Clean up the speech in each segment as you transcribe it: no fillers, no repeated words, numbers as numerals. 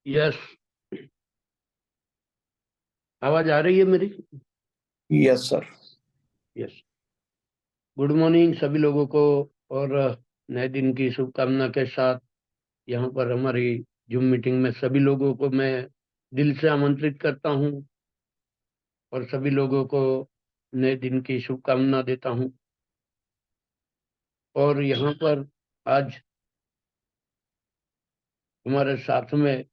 Yes. आवाज आ रही है मेरी? Yes sir. Yes. Good morning सभी लोगों को। और नए दिन की शुभकामना के साथ यहाँ पर हमारी जूम मीटिंग में सभी लोगों को मैं दिल से आमंत्रित करता हूँ और सभी लोगों को नए दिन की शुभकामना देता हूँ। और यहाँ पर आज हमारे साथ में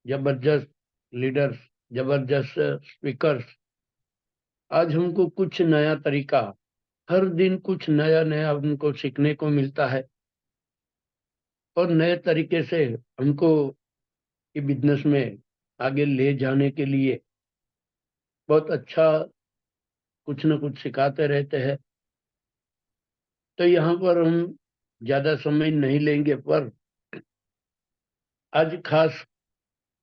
जबरदस्त लीडर्स, जबरदस्त स्पीकर्स। आज हमको कुछ नया तरीका, हर दिन कुछ नया नया हमको सीखने को मिलता है और नए तरीके से हमको ये बिजनेस में आगे ले जाने के लिए बहुत अच्छा कुछ न कुछ सिखाते रहते हैं। तो यहाँ पर हम ज्यादा समय नहीं लेंगे, पर आज खास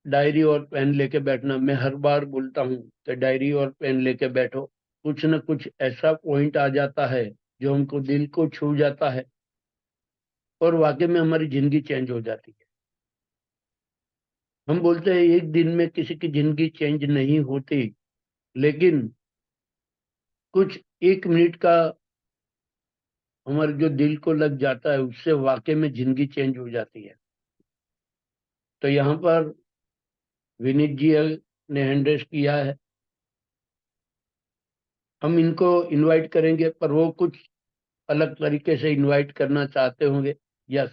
डायरी और पेन लेके बैठना। मैं हर बार बोलता हूँ कि डायरी और पेन लेके बैठो, कुछ न कुछ ऐसा पॉइंट आ जाता है जो हमको दिल को छू जाता है और वाकई में हमारी जिंदगी चेंज हो जाती है। हम बोलते हैं एक दिन में किसी की जिंदगी चेंज नहीं होती, लेकिन कुछ एक मिनट का हमारे जो दिल को लग जाता है उससे वाकई में जिंदगी चेंज हो जाती है। तो यहाँ पर विनीत जी ने हैंड रेस किया है। हम इनको इनवाइट करेंगे, पर वो कुछ अलग तरीके से इनवाइट करना चाहते होंगे। यस।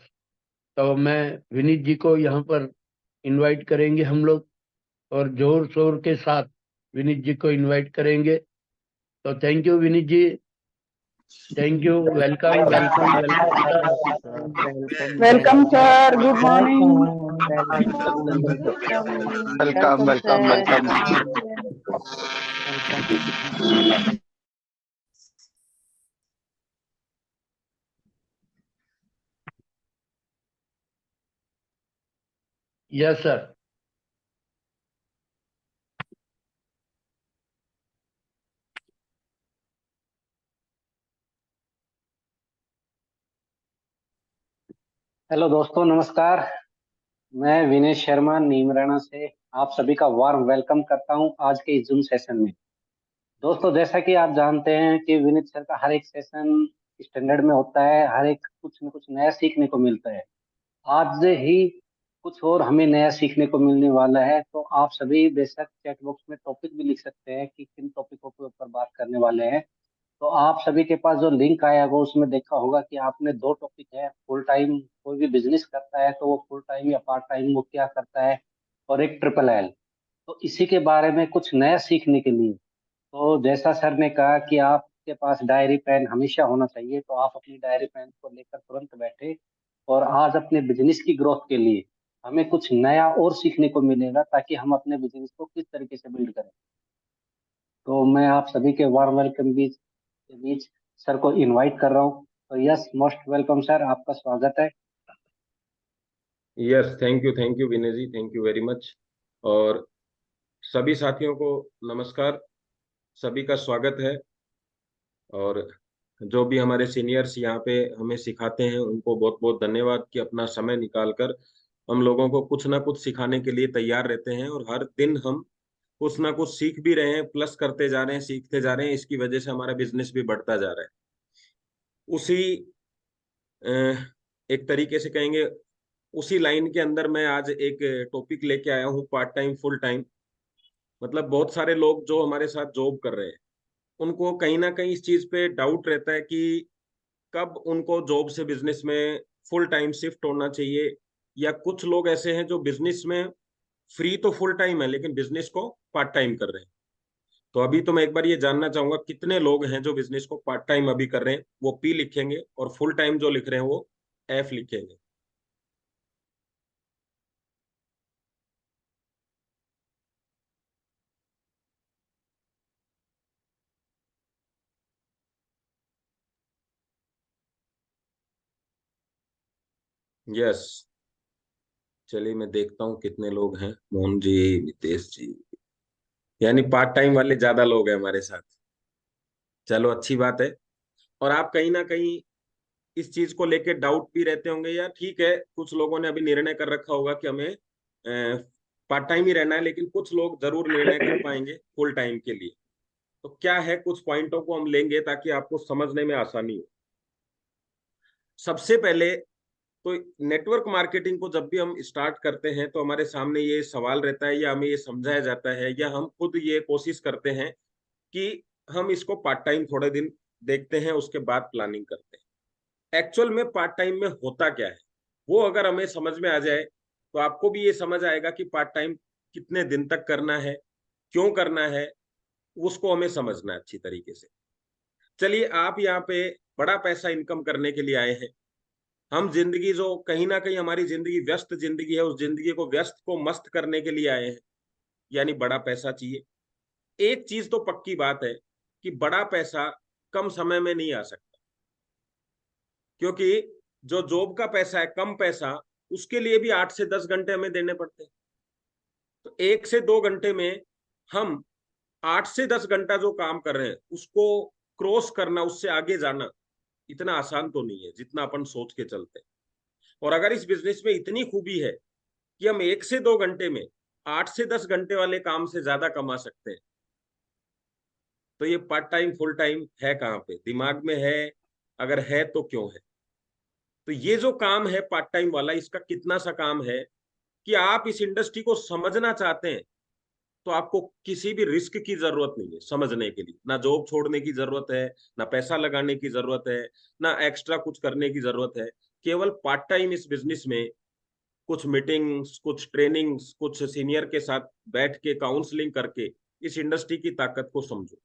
तो मैं विनीत जी को यहाँ पर इनवाइट करेंगे हम लोग, और जोर शोर के साथ विनीत जी को इनवाइट करेंगे। तो thank you Vineet ji. Thank you. Welcome welcome welcome sir. Welcome sir, good morning. Welcome welcome welcome. Yes sir. Hello दोस्तों, नमस्कार। मैं विनय शर्मा नीमराणा से आप सभी का वार्म वेलकम करता हूं आज के इस जूम सेशन में। दोस्तों, जैसा कि आप जानते हैं कि विनीत सर का हर एक सेशन स्टैंडर्ड में होता है, हर एक कुछ न कुछ नया सीखने को मिलता है। आज ही कुछ और हमें नया सीखने को मिलने वाला है, तो आप सभी बेशक चैट बॉक्स में टॉपिक भी लिख सकते हैं कि किन टॉपिकों के ऊपर बात करने वाले हैं। तो आप सभी के पास जो लिंक आया होगा उसमें देखा होगा कि आपने दो टॉपिक है, फुल टाइम कोई भी बिजनेस करता है तो वो फुल टाइम या पार्ट टाइम वो क्या करता है, और एक ट्रिपल एल। तो इसी के बारे में कुछ नया सीखने के लिए, तो जैसा सर ने कहा कि आपके पास डायरी पेन हमेशा होना चाहिए, तो आप अपनी डायरी पेन को लेकर तुरंत बैठे और आज अपने बिजनेस की ग्रोथ के लिए हमें कुछ नया और सीखने को मिलेगा, ताकि हम अपने बिजनेस को किस तरीके से बिल्ड करें। तो मैं आप सभी के वार्म वेलकम के बीच सर को इनवाइट कर रहा हूँ। तो यस, मोस्ट वेलकम सर, आपका स्वागत है। Yes, thank you Vinay ji, thank you very much. और सभी साथियों को नमस्कार, सभी का स्वागत है। और जो भी हमारे सीनियर्स यहाँ पे हमें सिखाते हैं उनको बहुत बहुत धन्यवाद कि अपना समय निकालकर हम लोगों को कुछ ना कुछ सिखाने के लिए तैयार रहते हैं। और हर दिन हम कुछ ना कुछ सीख भी रहे हैं, प्लस करते जा रहे हैं, सीखते जा रहे हैं। इसकी वजह से हमारा बिजनेस भी बढ़ता जा रहा है। उसी अ, एक तरीके से कहेंगे, उसी लाइन के अंदर मैं आज एक टॉपिक लेके आया हूँ, पार्ट टाइम फुल टाइम। मतलब बहुत सारे लोग जो हमारे साथ जॉब कर रहे हैं उनको कहीं ना कहीं इस चीज पे डाउट रहता है कि कब उनको जॉब से बिजनेस में फुल टाइम शिफ्ट होना चाहिए। या कुछ लोग ऐसे हैं जो बिजनेस में फ्री तो फुल टाइम है लेकिन बिजनेस को पार्ट टाइम कर रहे हैं। तो अभी तो मैं एक बार ये जानना चाहूंगा कितने लोग हैं जो बिजनेस को पार्ट टाइम अभी कर रहे हैं, वो पी लिखेंगे, और फुल टाइम जो लिख रहे हैं वो एफ लिखेंगे। यस, चलिए मैं देखता हूँ कितने लोग हैं। मोहन जी, नितेश जी, यानी पार्ट टाइम वाले ज्यादा लोग हैं हमारे साथ। चलो अच्छी बात है। और आप कहीं ना कहीं इस चीज को लेके डाउट भी रहते होंगे, या ठीक है कुछ लोगों ने अभी निर्णय कर रखा होगा कि हमें पार्ट टाइम ही रहना है, लेकिन कुछ लोग जरूर निर्णय कर पाएंगे फुल टाइम के लिए। तो क्या है, कुछ पॉइंटों को हम लेंगे ताकि आपको समझने में आसानी हो। सबसे पहले तो नेटवर्क मार्केटिंग को जब भी हम स्टार्ट करते हैं तो हमारे सामने ये सवाल रहता है, या हमें ये समझाया जाता है, या हम खुद ये कोशिश करते हैं कि हम इसको पार्ट टाइम थोड़े दिन देखते हैं, उसके बाद प्लानिंग करते हैं। एक्चुअल में पार्ट टाइम में होता क्या है, वो अगर हमें समझ में आ जाए तो आपको भी ये समझ आएगा कि पार्ट टाइम कितने दिन तक करना है, क्यों करना है, उसको हमें समझना है अच्छी तरीके से। चलिए, आप यहाँ पे बड़ा पैसा इनकम करने के लिए आए हैं। हम जिंदगी जो कहीं ना कहीं हमारी जिंदगी व्यस्त जिंदगी है, उस जिंदगी को व्यस्त को मस्त करने के लिए आए हैं, यानी बड़ा पैसा चाहिए। एक चीज तो पक्की बात है कि बड़ा पैसा कम समय में नहीं आ सकता, क्योंकि जो जॉब का पैसा है कम पैसा, उसके लिए भी 8 से 10 घंटे हमें देने पड़ते हैं। तो 1 से 2 घंटे में हम 8 से 10 घंटा जो काम कर रहे हैं उसको क्रॉस करना, उससे आगे जाना इतना आसान तो नहीं है जितना अपन सोच के चलते हैं। और अगर इस बिजनेस में इतनी खूबी है कि हम 1 से 2 घंटे में 8 से 10 घंटे वाले काम से ज्यादा कमा सकते हैं, तो ये पार्ट टाइम फुल टाइम है कहाँ पे, दिमाग में है? अगर है तो क्यों है? तो ये जो काम है पार्ट टाइम वाला, इसका कितना सा काम है कि आप इस इंडस्ट्री को समझना चाहते हैं तो आपको किसी भी रिस्क की जरूरत नहीं है समझने के लिए। ना जॉब छोड़ने की जरूरत है, ना पैसा लगाने की जरूरत है, ना एक्स्ट्रा कुछ करने की जरूरत है। केवल पार्ट टाइम इस बिजनेस में कुछ मीटिंग्स, कुछ ट्रेनिंग्स, कुछ सीनियर के साथ बैठ के काउंसलिंग करके इस इंडस्ट्री की ताकत को समझो।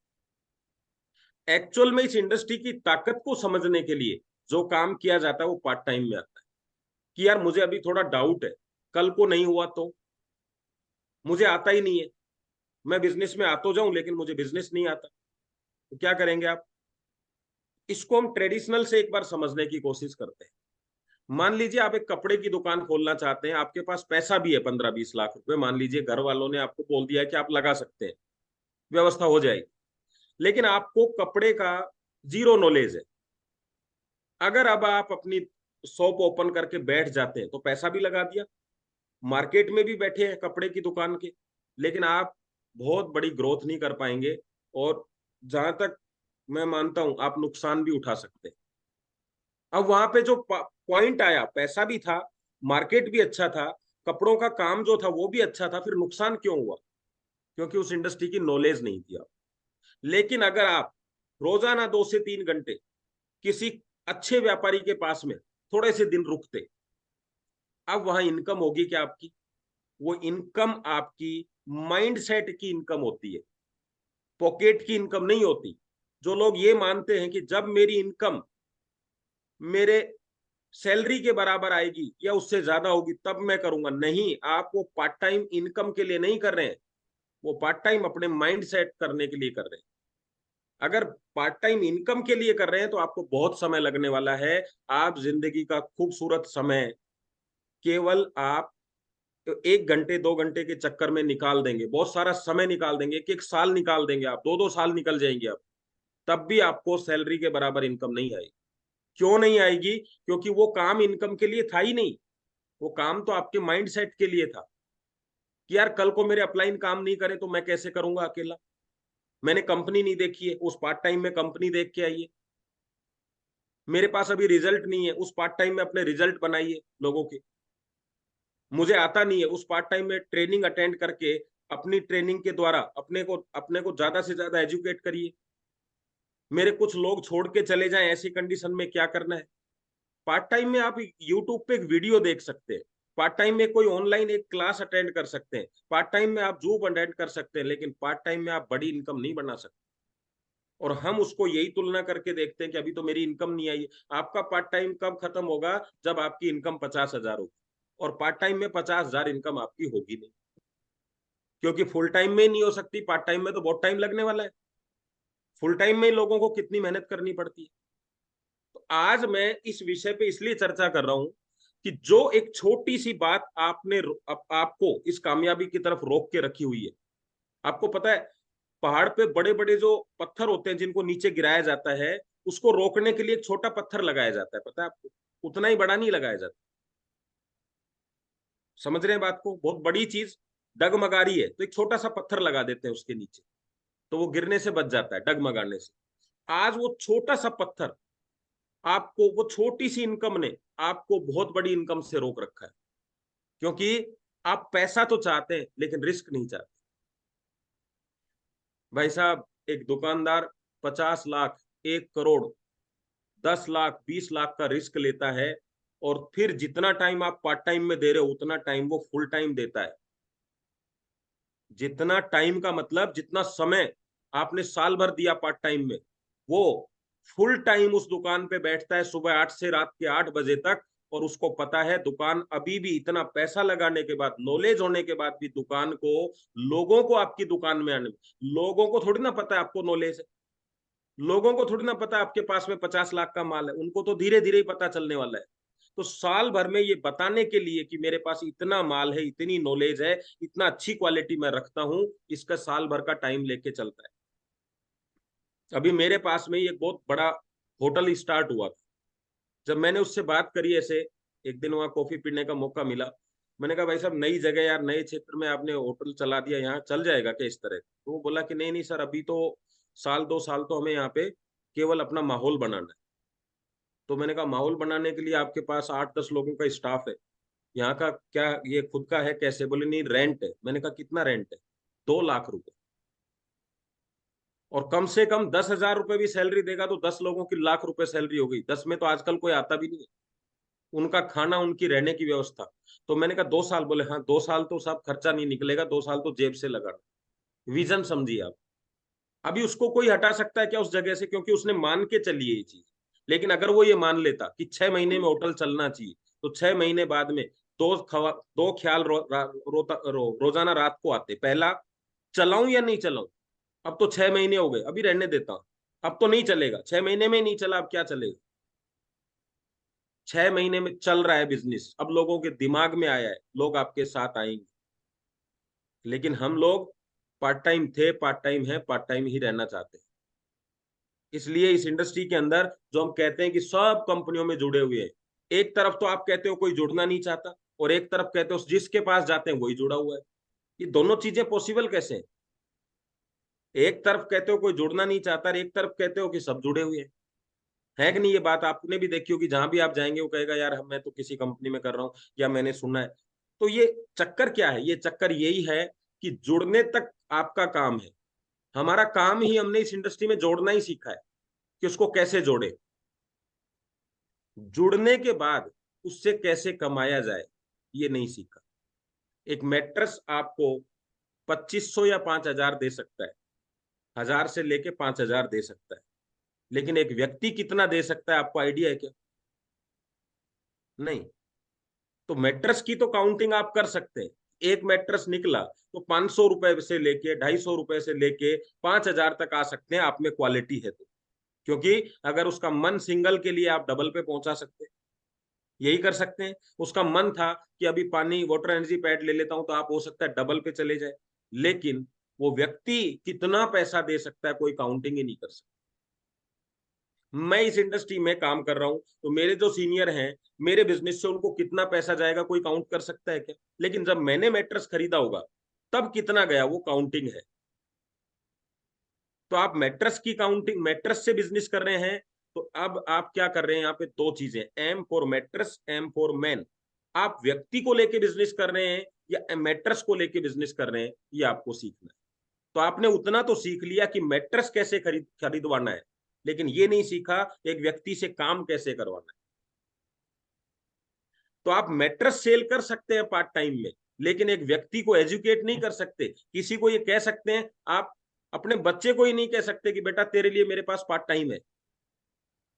एक्चुअल में इस इंडस्ट्री की ताकत को समझने के लिए जो काम किया जाता है वो पार्ट टाइम में आता है। कि यार मुझे अभी थोड़ा डाउट है, कल को नहीं हुआ तो, मुझे आता ही नहीं है, मैं बिजनेस में आ तो जाऊं लेकिन मुझे बिजनेस नहीं आता, तो क्या करेंगे आप? इसको हम ट्रेडिशनल से एक बार समझने की कोशिश करते हैं। मान लीजिए आप एक कपड़े की दुकान खोलना चाहते हैं, आपके पास पैसा भी है 15-20 लाख रुपए, मान लीजिए घर वालों ने आपको बोल दिया है कि आप लगा सकते हैं, व्यवस्था हो जाएगी, लेकिन आपको कपड़े का जीरो नॉलेज है। अगर अब आप अपनी शॉप ओपन करके बैठ जाते हैं तो पैसा भी लगा दिया, मार्केट में भी बैठे हैं कपड़े की दुकान के, लेकिन आप बहुत बड़ी ग्रोथ नहीं कर पाएंगे, और जहां तक मैं मानता हूं आप नुकसान भी उठा सकते हैं। अब वहां पे जो पॉइंट आया, पैसा भी था, मार्केट भी अच्छा था, कपड़ों का काम जो था वो भी अच्छा था, फिर नुकसान क्यों हुआ? क्योंकि उस इंडस्ट्री की नॉलेज नहीं थी आप। लेकिन अगर आप रोजाना 2 से 3 घंटे किसी अच्छे व्यापारी के पास में थोड़े से दिन रुकते, अब वहां इनकम होगी क्या आपकी? वो इनकम आपकी माइंडसेट की इनकम होती है, पॉकेट की इनकम नहीं होती। जो लोग ये मानते हैं कि जब मेरी इनकम मेरे सैलरी के बराबर आएगी या उससे ज्यादा होगी तब मैं करूंगा, नहीं, आप वो पार्ट टाइम इनकम के लिए नहीं कर रहे हैं, वो पार्ट टाइम अपने माइंड सेट करने के लिए कर रहे हैं। अगर पार्ट टाइम इनकम के लिए कर रहे हैं तो आपको बहुत समय लगने वाला है। आप जिंदगी का खूबसूरत समय केवल आप 1 घंटे 2 घंटे के चक्कर में निकाल देंगे, बहुत सारा समय निकाल देंगे, एक साल निकाल देंगे, आप 2-2 साल निकल जाएंगे आप, तब भी आपको सैलरी के बराबर इनकम नहीं आएगी। क्यों नहीं आएगी? क्योंकि वो काम इनकम के लिए था ही नहीं, वो काम तो आपके माइंड सेट के लिए था कि यार कल को मेरे अपलाइन काम नहीं करे तो मैं कैसे करूंगा अकेला, मैंने कंपनी नहीं देखी है, उस पार्ट टाइम में कंपनी देख के आइए। मेरे पास अभी रिजल्ट नहीं है, उस पार्ट टाइम में अपने रिजल्ट बनाइए लोगों के। मुझे आता नहीं है, उस पार्ट टाइम में ट्रेनिंग अटेंड करके अपनी ट्रेनिंग के द्वारा अपने को ज्यादा से ज्यादा एजुकेट करिए। मेरे कुछ लोग छोड़ के चले जाएं ऐसी कंडीशन में क्या करना है? पार्ट टाइम में आप यूट्यूब पे एक वीडियो देख सकते हैं, पार्ट टाइम में कोई ऑनलाइन एक क्लास अटेंड कर सकते हैं, पार्ट टाइम में आप जॉब अटेंड कर सकते हैं, लेकिन पार्ट टाइम में आप बड़ी इनकम नहीं बना सकते। और हम उसको यही तुलना करके देखते हैं कि अभी तो मेरी इनकम नहीं आई। आपका पार्ट टाइम कब खत्म होगा? जब आपकी इनकम 50,000 होगी, और पार्ट टाइम में 50,000 इनकम आपकी होगी नहीं, क्योंकि फुल टाइम में नहीं हो सकती। पार्ट टाइम में तो बहुत टाइम लगने वाला है, फुल टाइम में लोगों को कितनी मेहनत करनी पड़ती है। तो आज मैं इस विषय पे इसलिए चर्चा कर रहा हूं कि जो एक छोटी सी बात आपको इस कामयाबी की तरफ रोक के रखी हुई है। आपको पता है, पहाड़ पे बड़े बड़े जो पत्थर होते हैं जिनको नीचे गिराया जाता है, उसको रोकने के लिए एक छोटा पत्थर लगाया जाता है, पता है आपको? उतना ही बड़ा नहीं लगाया जाता। समझ रहे हैं बात को? बहुत बड़ी चीज डगमगा रही है तो एक छोटा सा पत्थर लगा देते हैं उसके नीचे, तो वो गिरने से बच जाता है, डगमगाने से। आज वो छोटा सा पत्थर आपको, वो छोटी सी इनकम ने आपको बहुत बड़ी इनकम से रोक रखा है, क्योंकि आप पैसा तो चाहते हैं लेकिन रिस्क नहीं चाहते। भाई साहब, एक दुकानदार 50 लाख, 1 करोड़, 10 लाख, 20 लाख का रिस्क लेता है, और फिर जितना टाइम आप पार्ट टाइम में दे रहे हो उतना टाइम वो फुल टाइम देता है। जितना टाइम का मतलब जितना समय आपने साल भर दिया पार्ट टाइम में, वो फुल टाइम उस दुकान पे बैठता है सुबह 8 से रात के 8 बजे तक, और उसको पता है दुकान अभी भी, इतना पैसा लगाने के बाद, नॉलेज होने के बाद भी, दुकान को, लोगों को आपकी दुकान में आने, लोगों को थोड़ी ना पता है आपको नॉलेज है, लोगों को थोड़ी ना पता है आपके पास में 50 लाख का माल है, उनको तो धीरे धीरे ही पता चलने वाला है। तो साल भर में ये बताने के लिए कि मेरे पास इतना माल है, इतनी नॉलेज है, इतना अच्छी क्वालिटी मैं रखता हूं, इसका साल भर का टाइम लेके चलता है। अभी मेरे पास में ही एक बहुत बड़ा होटल स्टार्ट हुआ था। जब मैंने उससे बात करी ऐसे, एक दिन वहां कॉफी पीने का मौका मिला, मैंने कहा भाई साहब, नई जगह यार, नए क्षेत्र में आपने होटल चला दिया, यहाँ चल जाएगा क्या इस तरह? तो वो बोला कि नहीं नहीं सर, अभी तो साल 2 साल तो हमें यहाँ पे केवल अपना माहौल बनाना है। तो मैंने कहा माहौल बनाने के लिए आपके पास 8-10 लोगों का स्टाफ है, यहाँ का क्या ये खुद का है कैसे? बोले नहीं, रेंट है। मैंने कहा कितना रेंट है? 2 लाख रुपए। और कम से कम 10,000 रुपए भी सैलरी देगा तो 10 लोगों की लाख रुपए सैलरी हो गई। 10 में तो आजकल कोई आता भी नहीं है, उनका खाना, उनकी रहने की व्यवस्था। तो मैंने कहा 2 साल। बोले हाँ, 2 साल तो सब खर्चा नहीं निकलेगा, 2 साल तो जेब से लगाना। विजन समझिए आप। अभी उसको कोई हटा सकता है क्या उस जगह से? क्योंकि उसने मान के चली है ये चीज। लेकिन अगर वो ये मान लेता कि 6 महीने में होटल चलना चाहिए, तो 6 महीने बाद में दो ख्याल रोजाना रात को आते। पहला, चलाऊं या नहीं चलाऊं? अब तो 6 महीने हो गए, अभी रहने देता हूं, अब तो नहीं चलेगा। 6 महीने में नहीं चला, अब क्या चलेगा? 6 महीने में चल रहा है बिजनेस, अब लोगों के दिमाग में आया है, लोग आपके साथ आएंगे। लेकिन हम लोग पार्ट टाइम थे, पार्ट टाइम है, पार्ट टाइम ही रहना चाहते हैं। इसलिए इस इंडस्ट्री के अंदर जो हम कहते हैं कि सब कंपनियों में जुड़े हुए हैं, एक तरफ तो आप कहते हो कोई जुड़ना नहीं चाहता, और एक तरफ कहते हो जिसके पास जाते हैं वही जुड़ा हुआ है। ये दोनों चीजें पॉसिबल कैसे हैं? एक तरफ कहते हो कोई जुड़ना नहीं चाहता, और एक तरफ कहते हो कि सब जुड़े हुए हैं। है कि नहीं? ये बात आपने भी देखी होगी, जहां भी आप जाएंगे वो कहेगा यार मैं तो किसी कंपनी में कर रहा हूँ, या मैंने सुना है। तो ये चक्कर क्या है? ये चक्कर यही है कि जुड़ने तक आपका काम है। हमारा काम ही, हमने इस इंडस्ट्री में जोड़ना ही सीखा है कि उसको कैसे जोड़े। जुड़ने के बाद उससे कैसे कमाया जाए, ये नहीं सीखा। एक मैट्रेस आपको 2500 या 5,000 दे सकता है, 1,000 से लेके 5,000 दे सकता है, लेकिन एक व्यक्ति कितना दे सकता है, आपको आइडिया है क्या? नहीं। तो मैट्रेस की तो काउंटिंग आप कर सकते हैं। एक मैट्रेस निकला तो 500 रुपए से लेके, 250 रुपए से लेके 5,000 तक आ सकते हैं, आप में क्वालिटी है तो। क्योंकि अगर उसका मन सिंगल के लिए, आप डबल पे पहुंचा सकते हैं, यही कर सकते हैं। उसका मन था कि अभी पानी, वाटर एनर्जी पैड ले लेता हूं, तो आप हो सकता है डबल पे चले जाए। लेकिन वो व्यक्ति कितना पैसा दे सकता है, कोई काउंटिंग ही नहीं कर सकता। मैं इस इंडस्ट्री में काम कर रहा हूं, तो मेरे जो सीनियर हैं, मेरे बिजनेस से उनको कितना पैसा जाएगा कोई काउंट कर सकता है क्या? लेकिन जब मैंने मैट्रेस खरीदा होगा तब कितना गया, वो काउंटिंग है। तो आप मैट्रेस की काउंटिंग, मैट्रेस से बिजनेस कर रहे हैं, तो अब आप क्या कर रहे हैं? यहाँ पे दो चीजें, M for mattress, M for man. आप व्यक्ति को लेके बिजनेस कर रहे हैं या मैट्रेस को लेके बिजनेस कर रहे हैं, ये आपको सीखना है। तो आपने उतना तो सीख लिया कि मैट्रेस कैसे खरीदवाना है, लेकिन ये नहीं सीखा एक व्यक्ति से काम कैसे करवाना है। तो आप मैट्रेस सेल कर सकते हैं पार्ट टाइम में, लेकिन एक व्यक्ति को एजुकेट नहीं कर सकते। किसी को ये कह सकते हैं, आप अपने बच्चे को ही नहीं कह सकते कि बेटा तेरे लिए मेरे पास पार्ट टाइम है।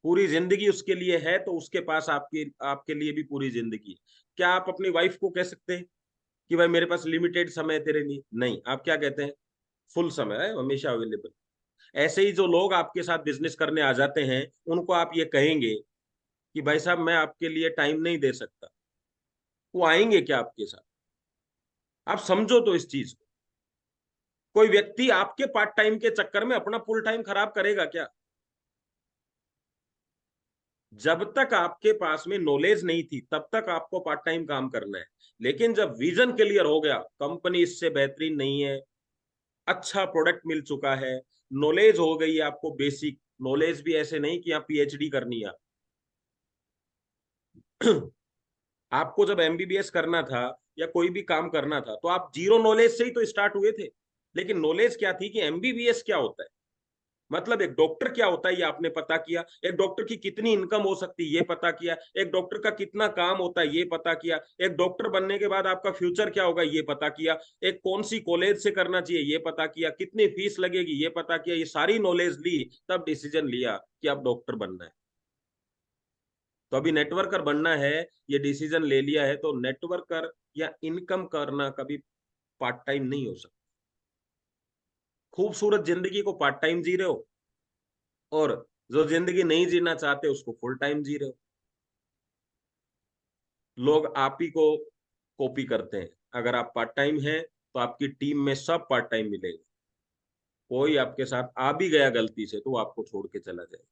पूरी जिंदगी उसके लिए है, तो उसके पास आपके लिए भी पूरी जिंदगी है। क्या आप अपनी वाइफ को कह सकते हैं कि भाई मेरे पास लिमिटेड समय है तेरे लिए? नहीं। आप क्या कहते हैं? फुल समय है, हमेशा अवेलेबल। ऐसे ही जो लोग आपके साथ बिजनेस करने आ जाते हैं, उनको आप ये कहेंगे कि भाई साहब मैं आपके लिए टाइम नहीं दे सकता, वो आएंगे क्या आपके साथ? आप समझो तो इस चीज को। कोई व्यक्ति आपके पार्ट टाइम के चक्कर में अपना फुल टाइम खराब करेगा क्या? जब तक आपके पास में नॉलेज नहीं थी तब तक आपको पार्ट टाइम काम करना है, लेकिन जब विजन क्लियर हो गया, कंपनी इससे बेहतरीन नहीं है, अच्छा प्रोडक्ट मिल चुका है, नॉलेज हो गई है आपको, बेसिक नॉलेज भी ऐसे नहीं कि आप पीएचडी करनी है। आपको जब एमबीबीएस करना था या कोई भी काम करना था तो आप जीरो नॉलेज से ही तो स्टार्ट हुए थे, लेकिन नॉलेज क्या थी कि एमबीबीएस क्या होता है, मतलब एक डॉक्टर क्या होता है ये आपने पता किया, एक डॉक्टर की कितनी इनकम हो सकती है ये पता किया, एक डॉक्टर का कितना काम होता है ये पता किया, एक डॉक्टर बनने के बाद आपका फ्यूचर क्या होगा ये पता किया, एक कौन सी कॉलेज से करना चाहिए ये पता किया, कितनी फीस लगेगी ये पता किया, ये सारी नॉलेज ली, तब डिसीजन लिया कि आप डॉक्टर बनना है। तो अभी नेटवर्कर बनना है, ये डिसीजन ले लिया है, तो नेटवर्कर या इनकम करना कभी पार्ट टाइम नहीं हो सकता। खूबसूरत जिंदगी को पार्ट टाइम जी रहे हो, और जो जिंदगी नहीं जीना चाहते उसको फुल टाइम जी रहे हो। लोग आप ही को कॉपी करते हैं। अगर आप पार्ट टाइम हैं तो आपकी टीम में सब पार्ट टाइम मिलेगा। कोई आपके साथ आ भी गया गलती से तो वो आपको छोड़ के चला जाएगा।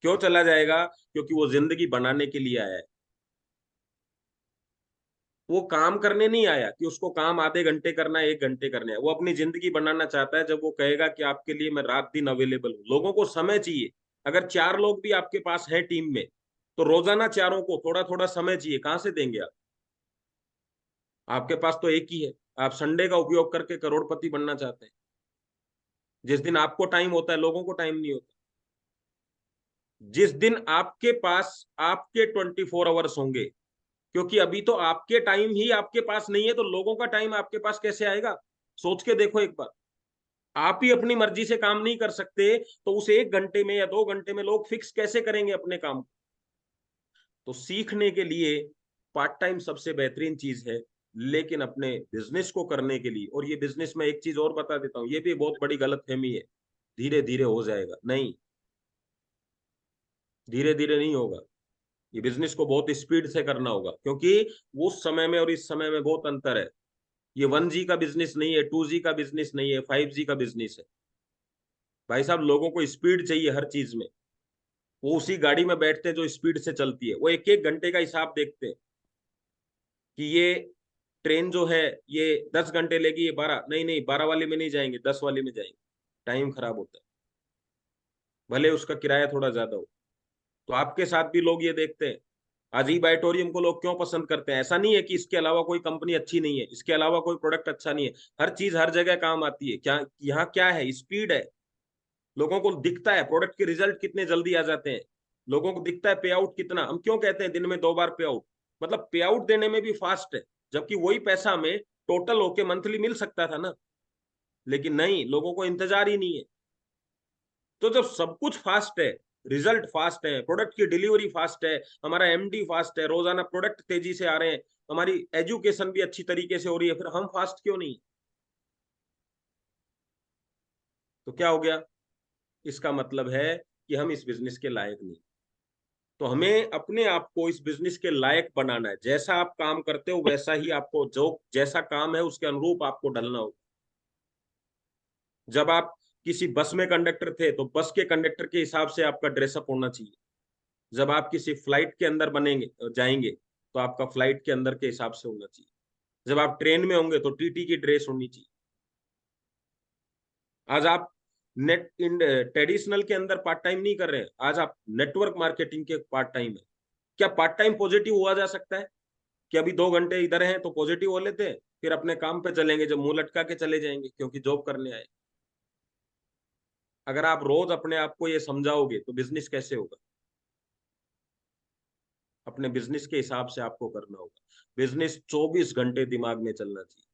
क्यों चला जाएगा? क्योंकि वो जिंदगी बनाने के लिए आया है। वो काम करने नहीं आया कि उसको काम आधे घंटे करना है, 1 घंटे करना है। वो अपनी जिंदगी बनाना चाहता है। जब वो कहेगा कि आपके लिए मैं रात दिन अवेलेबल हूँ, लोगों को समय चाहिए। अगर 4 लोग भी आपके पास है टीम में, तो रोजाना चारों को थोड़ा थोड़ा समय चाहिए। कहां से देंगे आप? आपके पास तो एक ही है। आप संडे का उपयोग करके करोड़पति बनना चाहते हैं। जिस दिन आपको टाइम होता है लोगों को टाइम नहीं होता। जिस दिन आपके पास आपके 24 आवर्स होंगे, क्योंकि अभी तो आपके टाइम ही आपके पास नहीं है, तो लोगों का टाइम आपके पास कैसे आएगा? सोच के देखो एक बार। आप ही अपनी मर्जी से काम नहीं कर सकते तो उस 1 घंटे में या 2 घंटे में लोग फिक्स कैसे करेंगे अपने काम? तो सीखने के लिए पार्ट टाइम सबसे बेहतरीन चीज है, लेकिन अपने बिजनेस को करने के लिए, और ये बिजनेस में एक चीज और बता देता हूं, ये भी बहुत बड़ी गलतफहमी है, धीरे धीरे हो जाएगा। नहीं, धीरे धीरे नहीं होगा। ये बिजनेस को बहुत स्पीड से करना होगा, क्योंकि उस समय में और इस समय में बहुत अंतर है। ये 1G का बिजनेस नहीं है, 2G का बिजनेस नहीं है, 5G का बिजनेस है। भाई साहब, लोगों को स्पीड चाहिए हर चीज में। वो उसी गाड़ी में बैठते हैं जो स्पीड से चलती है। वो एक एक घंटे का हिसाब देखते हैं कि ये ट्रेन जो है ये 10 घंटे लेगी, ये 12, नहीं नहीं 12 वाले में नहीं जाएंगे, 10 वाले में जाएंगे। टाइम खराब होता है, भले उसका किराया थोड़ा ज्यादा हो। तो आपके साथ भी लोग ये देखते हैं। अजीब ऑडिटोरियम को लोग क्यों पसंद करते हैं? ऐसा नहीं है कि इसके अलावा कोई कंपनी अच्छी नहीं है, इसके अलावा कोई प्रोडक्ट अच्छा नहीं है। हर चीज हर जगह काम आती है। क्या यहाँ क्या है? स्पीड है। लोगों को दिखता है प्रोडक्ट के रिजल्ट कितने जल्दी आ जाते हैं। लोगों को दिखता है पे आउट कितना। हम क्यों कहते हैं दिन में 2 बार पे आउट? मतलब पे आउट देने में भी फास्ट है, जबकि वही पैसा हमें टोटल होके मंथली मिल सकता था ना। लेकिन नहीं, लोगों को इंतजार ही नहीं है। तो जब सब कुछ फास्ट है, रिजल्ट फास्ट है, प्रोडक्ट की डिलीवरी फास्ट है, हमारा एमडी फास्ट है, रोजाना प्रोडक्ट तेजी से आ रहे हैं, हमारी एजुकेशन भी अच्छी तरीके से हो रही है, फिर हम फास्ट क्यों नहीं? तो क्या हो गया? इसका मतलब है कि हम इस बिजनेस के लायक नहीं। तो हमें अपने आप को इस बिजनेस के लायक बनाना है। जैसा आप काम करते हो वैसा ही आपको, जो जैसा काम है उसके अनुरूप आपको ढलना होगा। जब आप किसी बस में कंडक्टर थे तो बस के कंडक्टर के हिसाब से आपका ड्रेसअप होना चाहिए। जब आप किसी फ्लाइट के अंदर बनेंगे जाएंगे तो आपका फ्लाइट के अंदर के हिसाब से होना चाहिए। जब आप ट्रेन में होंगे तो टीटी की ड्रेस होनी चाहिए। आज आप नेट इन ट्रेडिशनल के अंदर पार्ट टाइम नहीं कर रहे हैं, आज आप नेटवर्क मार्केटिंग के पार्ट टाइम है। क्या पार्ट टाइम पॉजिटिव हुआ जा सकता है कि अभी 2 घंटे इधर हैं तो पॉजिटिव हो लेते हैं, फिर अपने काम पे चलेंगे, जब मुंह लटका के चले जाएंगे क्योंकि जॉब करने आए? अगर आप रोज अपने आप को ये समझाओगे तो बिजनेस कैसे होगा? अपने बिजनेस के हिसाब से आपको करना होगा। बिजनेस 24 घंटे दिमाग में चलना चाहिए।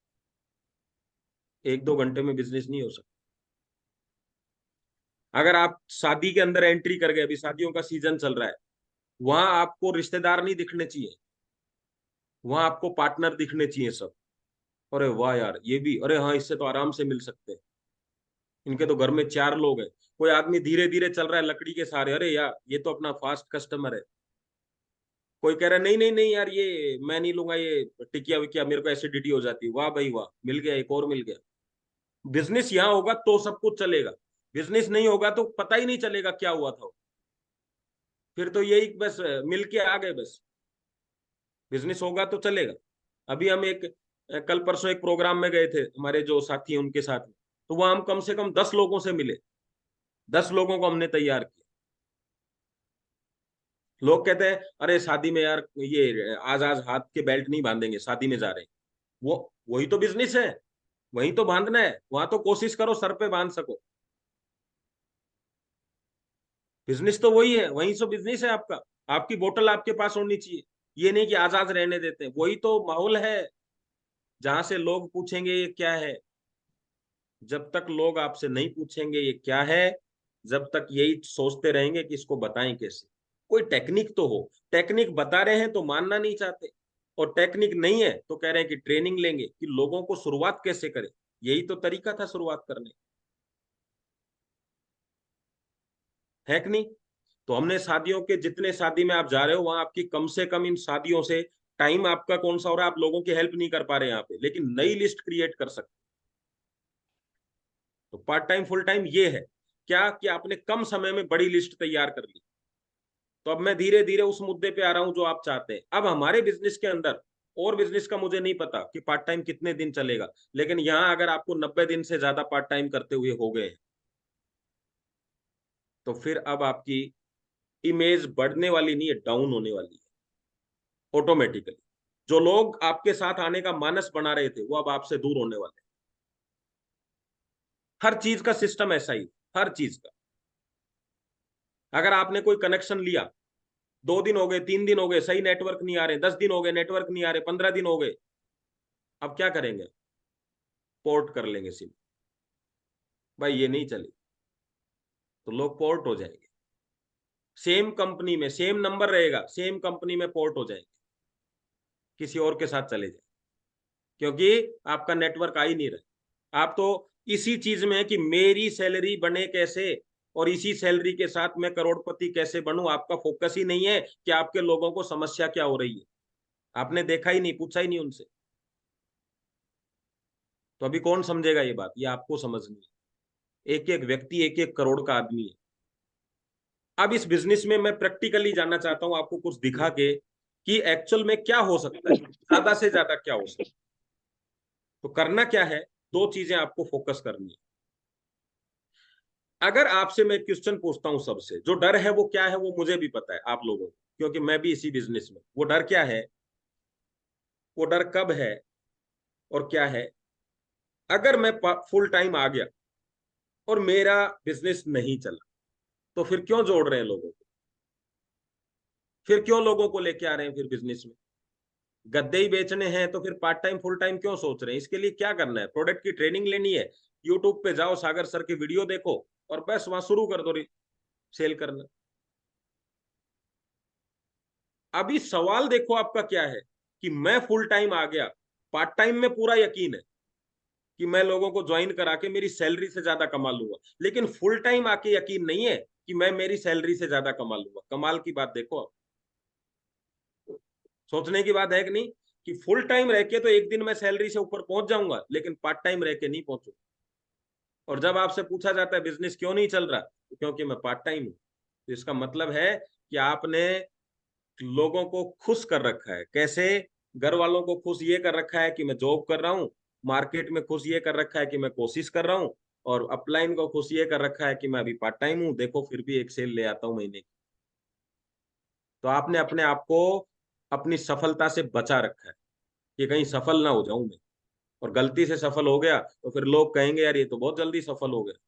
1-2 घंटे में बिजनेस नहीं हो सकता। अगर आप शादी के अंदर एंट्री कर गए, अभी शादियों का सीजन चल रहा है, वहां आपको रिश्तेदार नहीं दिखने चाहिए, वहां आपको पार्टनर दिखने चाहिए सब। अरे वाह यार, ये भी, अरे हाँ इससे तो आराम से मिल सकते हैं, इनके तो घर में 4 लोग हैं। कोई आदमी धीरे धीरे चल रहा है लकड़ी के सहारे, अरे यार ये तो अपना फास्ट कस्टमर है। कोई कह रहा है नहीं नहीं नहीं यार, ये मैं नहीं लूंगा, ये टिकिया विकिया मेरे को एसिडिटी हो जाती है। वाह भाई वाह, मिल गया, एक और मिल गया। बिजनेस यहाँ होगा तो सब कुछ चलेगा। बिजनेस नहीं होगा तो पता ही नहीं चलेगा क्या हुआ था। फिर तो यही बस मिल के आ गए, बस बिजनेस होगा तो चलेगा। अभी हम कल परसों एक प्रोग्राम में गए थे, हमारे जो साथी हैं उनके साथ में, तो वहां हम कम से कम 10 लोगों से मिले, 10 लोगों को हमने तैयार किया। लोग कहते हैं अरे शादी में यार ये आज आज हाथ के बेल्ट नहीं बांधेंगे, शादी में जा रहे हैं। वो वही तो बिजनेस है, वही तो बांधना है, वहां तो कोशिश करो सर पे बांध सको। बिजनेस तो वही है, वही तो बिजनेस है आपका। आपकी बोतल आपके पास होनी चाहिए, ये नहीं कि आजाद रहने देते हैं। वही तो माहौल है जहां से लोग पूछेंगे ये क्या है। जब तक लोग आपसे नहीं पूछेंगे ये क्या है, जब तक यही सोचते रहेंगे कि इसको बताएं कैसे। कोई टेक्निक तो हो, टेक्निक बता रहे हैं तो मानना नहीं चाहते, और टेक्निक नहीं है तो कह रहे हैं कि ट्रेनिंग लेंगे, कि लोगों को शुरुआत कैसे करें। यही तो तरीका था शुरुआत करने, है कि नहीं? तो हमने शादियों के, जितने शादी में आप जा रहे हो वहां आपकी कम से कम इन शादियों से टाइम आपका कौन सा हो रहा है, आप लोगों की हेल्प नहीं कर पा रहे यहाँ पे, लेकिन नई लिस्ट क्रिएट कर सकते। तो पार्ट टाइम फुल टाइम ये है क्या, कि आपने कम समय में बड़ी लिस्ट तैयार कर ली। तो अब मैं धीरे धीरे उस मुद्दे पे आ रहा हूं जो आप चाहते हैं। अब हमारे बिजनेस के अंदर, और बिजनेस का मुझे नहीं पता कि पार्ट टाइम कितने दिन चलेगा, लेकिन यहाँ अगर आपको 90 दिन से ज्यादा पार्ट टाइम करते हुए हो गए, तो फिर अब आपकी इमेज बढ़ने वाली नहीं है, डाउन होने वाली है ऑटोमेटिकली। जो लोग आपके साथ आने का मानस बना रहे थे वो अब आपसे दूर होने वाले हैं। हर चीज का सिस्टम ऐसा ही, हर चीज का। अगर आपने कोई कनेक्शन लिया, 2 दिन हो गए, 3 दिन हो गए, सही नेटवर्क नहीं आ रहे, 10 दिन हो गए नेटवर्क नहीं आ रहे, 15 दिन हो गए, अब क्या करेंगे? पोर्ट कर लेंगे सिम। भाई ये नहीं चले तो लोग पोर्ट हो जाएंगे, सेम कंपनी में सेम नंबर रहेगा, सेम कंपनी में पोर्ट हो जाएंगे, किसी और के साथ चले जाए, क्योंकि आपका नेटवर्क आ ही नहीं रहा। आप तो इसी चीज में है कि मेरी सैलरी बने कैसे, और इसी सैलरी के साथ मैं करोड़पति कैसे बनूं। आपका फोकस ही नहीं है कि आपके लोगों को समस्या क्या हो रही है, आपने देखा ही नहीं, पूछा ही नहीं उनसे। तो अभी कौन समझेगा ये बात, ये आपको समझनी है। एक एक व्यक्ति एक एक करोड़ का आदमी है। अब इस बिजनेस में मैं प्रैक्टिकली जानना चाहता हूं, आपको कुछ दिखा के कि एक्चुअल में क्या हो सकता है, ज्यादा से ज्यादा क्या हो सकता है। तो करना क्या है, 2 चीजें आपको फोकस करनी है। अगर आपसे मैं क्वेश्चन पूछता हूं सबसे, जो डर है वो क्या है, वो मुझे भी पता है आप लोगों को, क्योंकि मैं भी इसी बिजनेस में। वो डर क्या है, वो डर कब है और क्या है? अगर मैं फुल टाइम आ गया और मेरा बिजनेस नहीं चला, तो फिर क्यों जोड़ रहे हैं लोगों को, फिर क्यों लोगों को लेके आ रहे हैं फिर बिजनेस में? गद्दे ही बेचने हैं तो फिर पार्ट टाइम फुल टाइम क्यों सोच रहे हैं? इसके लिए क्या करना है? प्रोडक्ट की ट्रेनिंग लेनी है, यूट्यूब पे जाओ, सागर सर की वीडियो देखो, और बस वहां शुरू कर दो सेल करना। अभी सवाल देखो आपका क्या है, कि मैं फुल टाइम आ गया, पार्ट टाइम में पूरा यकीन है कि मैं लोगों को ज्वाइन करा के मेरी सैलरी से ज्यादा कमा लूंगा, लेकिन फुल टाइम आके यकीन नहीं है कि मैं मेरी सैलरी से ज्यादा कमा लूंगा। कमाल की बात देखो आप, सोचने की बात है कि नहीं, कि फुल टाइम रह के तो एक दिन मैं सैलरी से ऊपर पहुंच जाऊंगा, लेकिन पार्ट टाइम रह के नहीं पहुंचूंगा। और जब आपसे पूछा जाता है बिजनेस क्यों नहीं चल रहा, तो क्योंकि मैं पार्ट टाइम हूं। तो इसका मतलब है कि आपने लोगों को खुश कर रखा है। कैसे? घर वालों को खुश ये कर रखा है कि मैं जॉब कर रहा हूँ, मार्केट में खुश ये कर रखा है कि मैं कोशिश कर रहा हूँ, और अपलाइन को खुश ये कर रखा है कि मैं अभी पार्ट टाइम हूँ, देखो फिर भी एक सेल ले आता हूँ महीने की। तो आपने अपने आप को अपनी सफलता से बचा रखा है कि कहीं सफल ना हो जाऊं मैं, और गलती से सफल हो गया तो फिर लोग कहेंगे यार ये तो बहुत जल्दी सफल हो गया।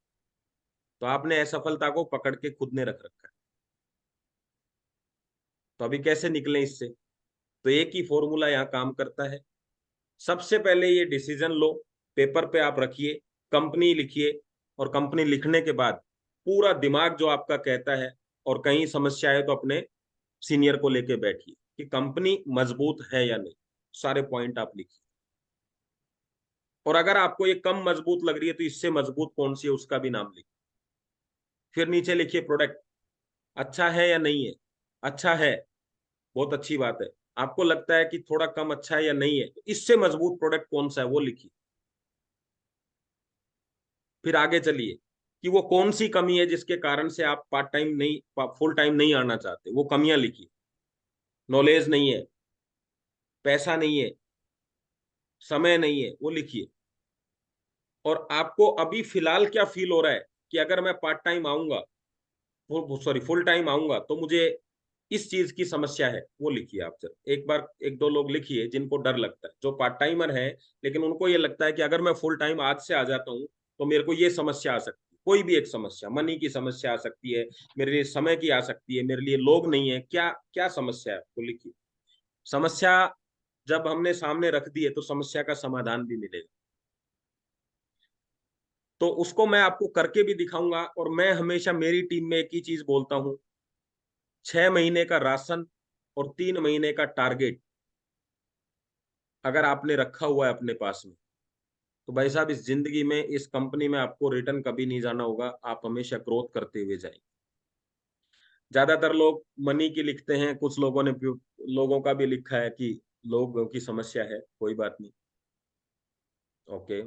तो आपने असफलता को पकड़ के खुद ने रख रखा है। तो अभी कैसे निकले इससे? तो एक ही फॉर्मूला यहाँ काम करता है। सबसे पहले ये डिसीजन लो, पेपर पे आप रखिए, कंपनी लिखिए, और कंपनी लिखने के बाद पूरा दिमाग जो आपका कहता है, और कहीं समस्या है तो अपने सीनियर को लेके बैठिए कि कंपनी मजबूत है या नहीं। सारे पॉइंट आप लिखिए, और अगर आपको ये कम मजबूत लग रही है तो इससे मजबूत कौन सी है उसका भी नाम लिखिए। फिर नीचे लिखिए प्रोडक्ट अच्छा है या नहीं है। अच्छा है, बहुत अच्छी बात है। आपको लगता है कि थोड़ा कम अच्छा है या नहीं है, तो इससे मजबूत प्रोडक्ट कौन सा है वो लिखिए। फिर आगे चलिए, कि वो कौन सी कमी है जिसके कारण से आप पार्ट टाइम नहीं, फुल टाइम नहीं आना चाहते। वो कमियां लिखिए। नॉलेज नहीं है, पैसा नहीं है, समय नहीं है, वो लिखिए। और आपको अभी फिलहाल क्या फील हो रहा है कि अगर मैं पार्ट टाइम आऊंगा, सॉरी फुल टाइम आऊंगा, तो मुझे इस चीज की समस्या है, वो लिखिए आप। सर एक बार एक दो लोग लिखिए जिनको डर लगता है, जो पार्ट टाइमर है लेकिन उनको ये लगता है कि अगर मैं फुल टाइम आज से आ जाता हूँ तो मेरे को ये समस्या आ सकती है। कोई भी एक समस्या, मनी की समस्या आ सकती है, मेरे लिए समय की आ सकती है, मेरे लिए लोग नहीं है, क्या क्या समस्या है, वो लिखिए। समस्या जब हमने सामने रख दी है तो समस्या का समाधान भी मिलेगा। तो उसको मैं आपको करके भी दिखाऊंगा। और मैं हमेशा मेरी टीम में एक ही चीज बोलता हूं, 6 महीने का राशन और 3 महीने का टारगेट अगर आपने रखा हुआ है अपने पास में, तो भाई साहब इस जिंदगी में, इस कंपनी में आपको रिटर्न कभी नहीं जाना होगा। आप हमेशा ग्रोथ करते हुए जाएंगे। ज्यादातर लोग मनी की लिखते हैं, कुछ लोगों ने लोगों का भी लिखा है कि लोगों की समस्या है, कोई बात नहीं। ओके,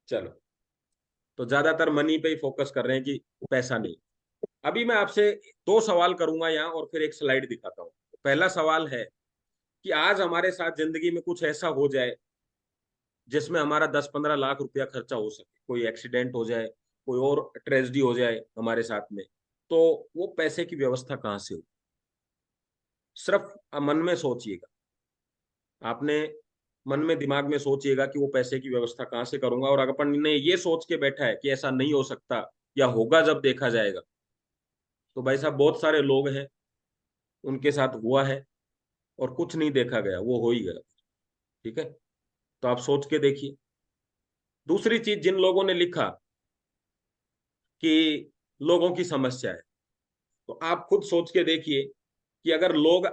चलो। तो ज्यादातर मनी पे ही फोकस कर रहे हैं कि पैसा नहीं। अभी मैं आपसे 2 सवाल करूंगा यहाँ और फिर एक स्लाइड दिखाता हूँ। पहला सवाल है कि आज हमारे साथ जिंदगी में कुछ ऐसा हो जाए जिसमें हमारा 10-15 लाख रुपया खर्चा हो सके। कोई एक्सीडेंट हो जाए, कोई और ट्रेजेडी हो जाए हमारे साथ में, तो वो पैसे की व्यवस्था कहाँ से हो? सिर्फ मन में सोचिएगा। आपने मन में, दिमाग में सोचिएगा कि वो पैसे की व्यवस्था कहाँ से करूंगा। और अगर अपन ने ये सोच के बैठा है कि ऐसा नहीं हो सकता या होगा जब देखा जाएगा, तो भाई साहब बहुत सारे लोग हैं उनके साथ हुआ है और कुछ नहीं देखा गया, वो हो ही गया। ठीक है, तो आप सोच के देखिए। दूसरी चीज, जिन लोगों ने लिखा कि लोगों की समस्या है, तो आप खुद सोच के देखिए कि अगर लोग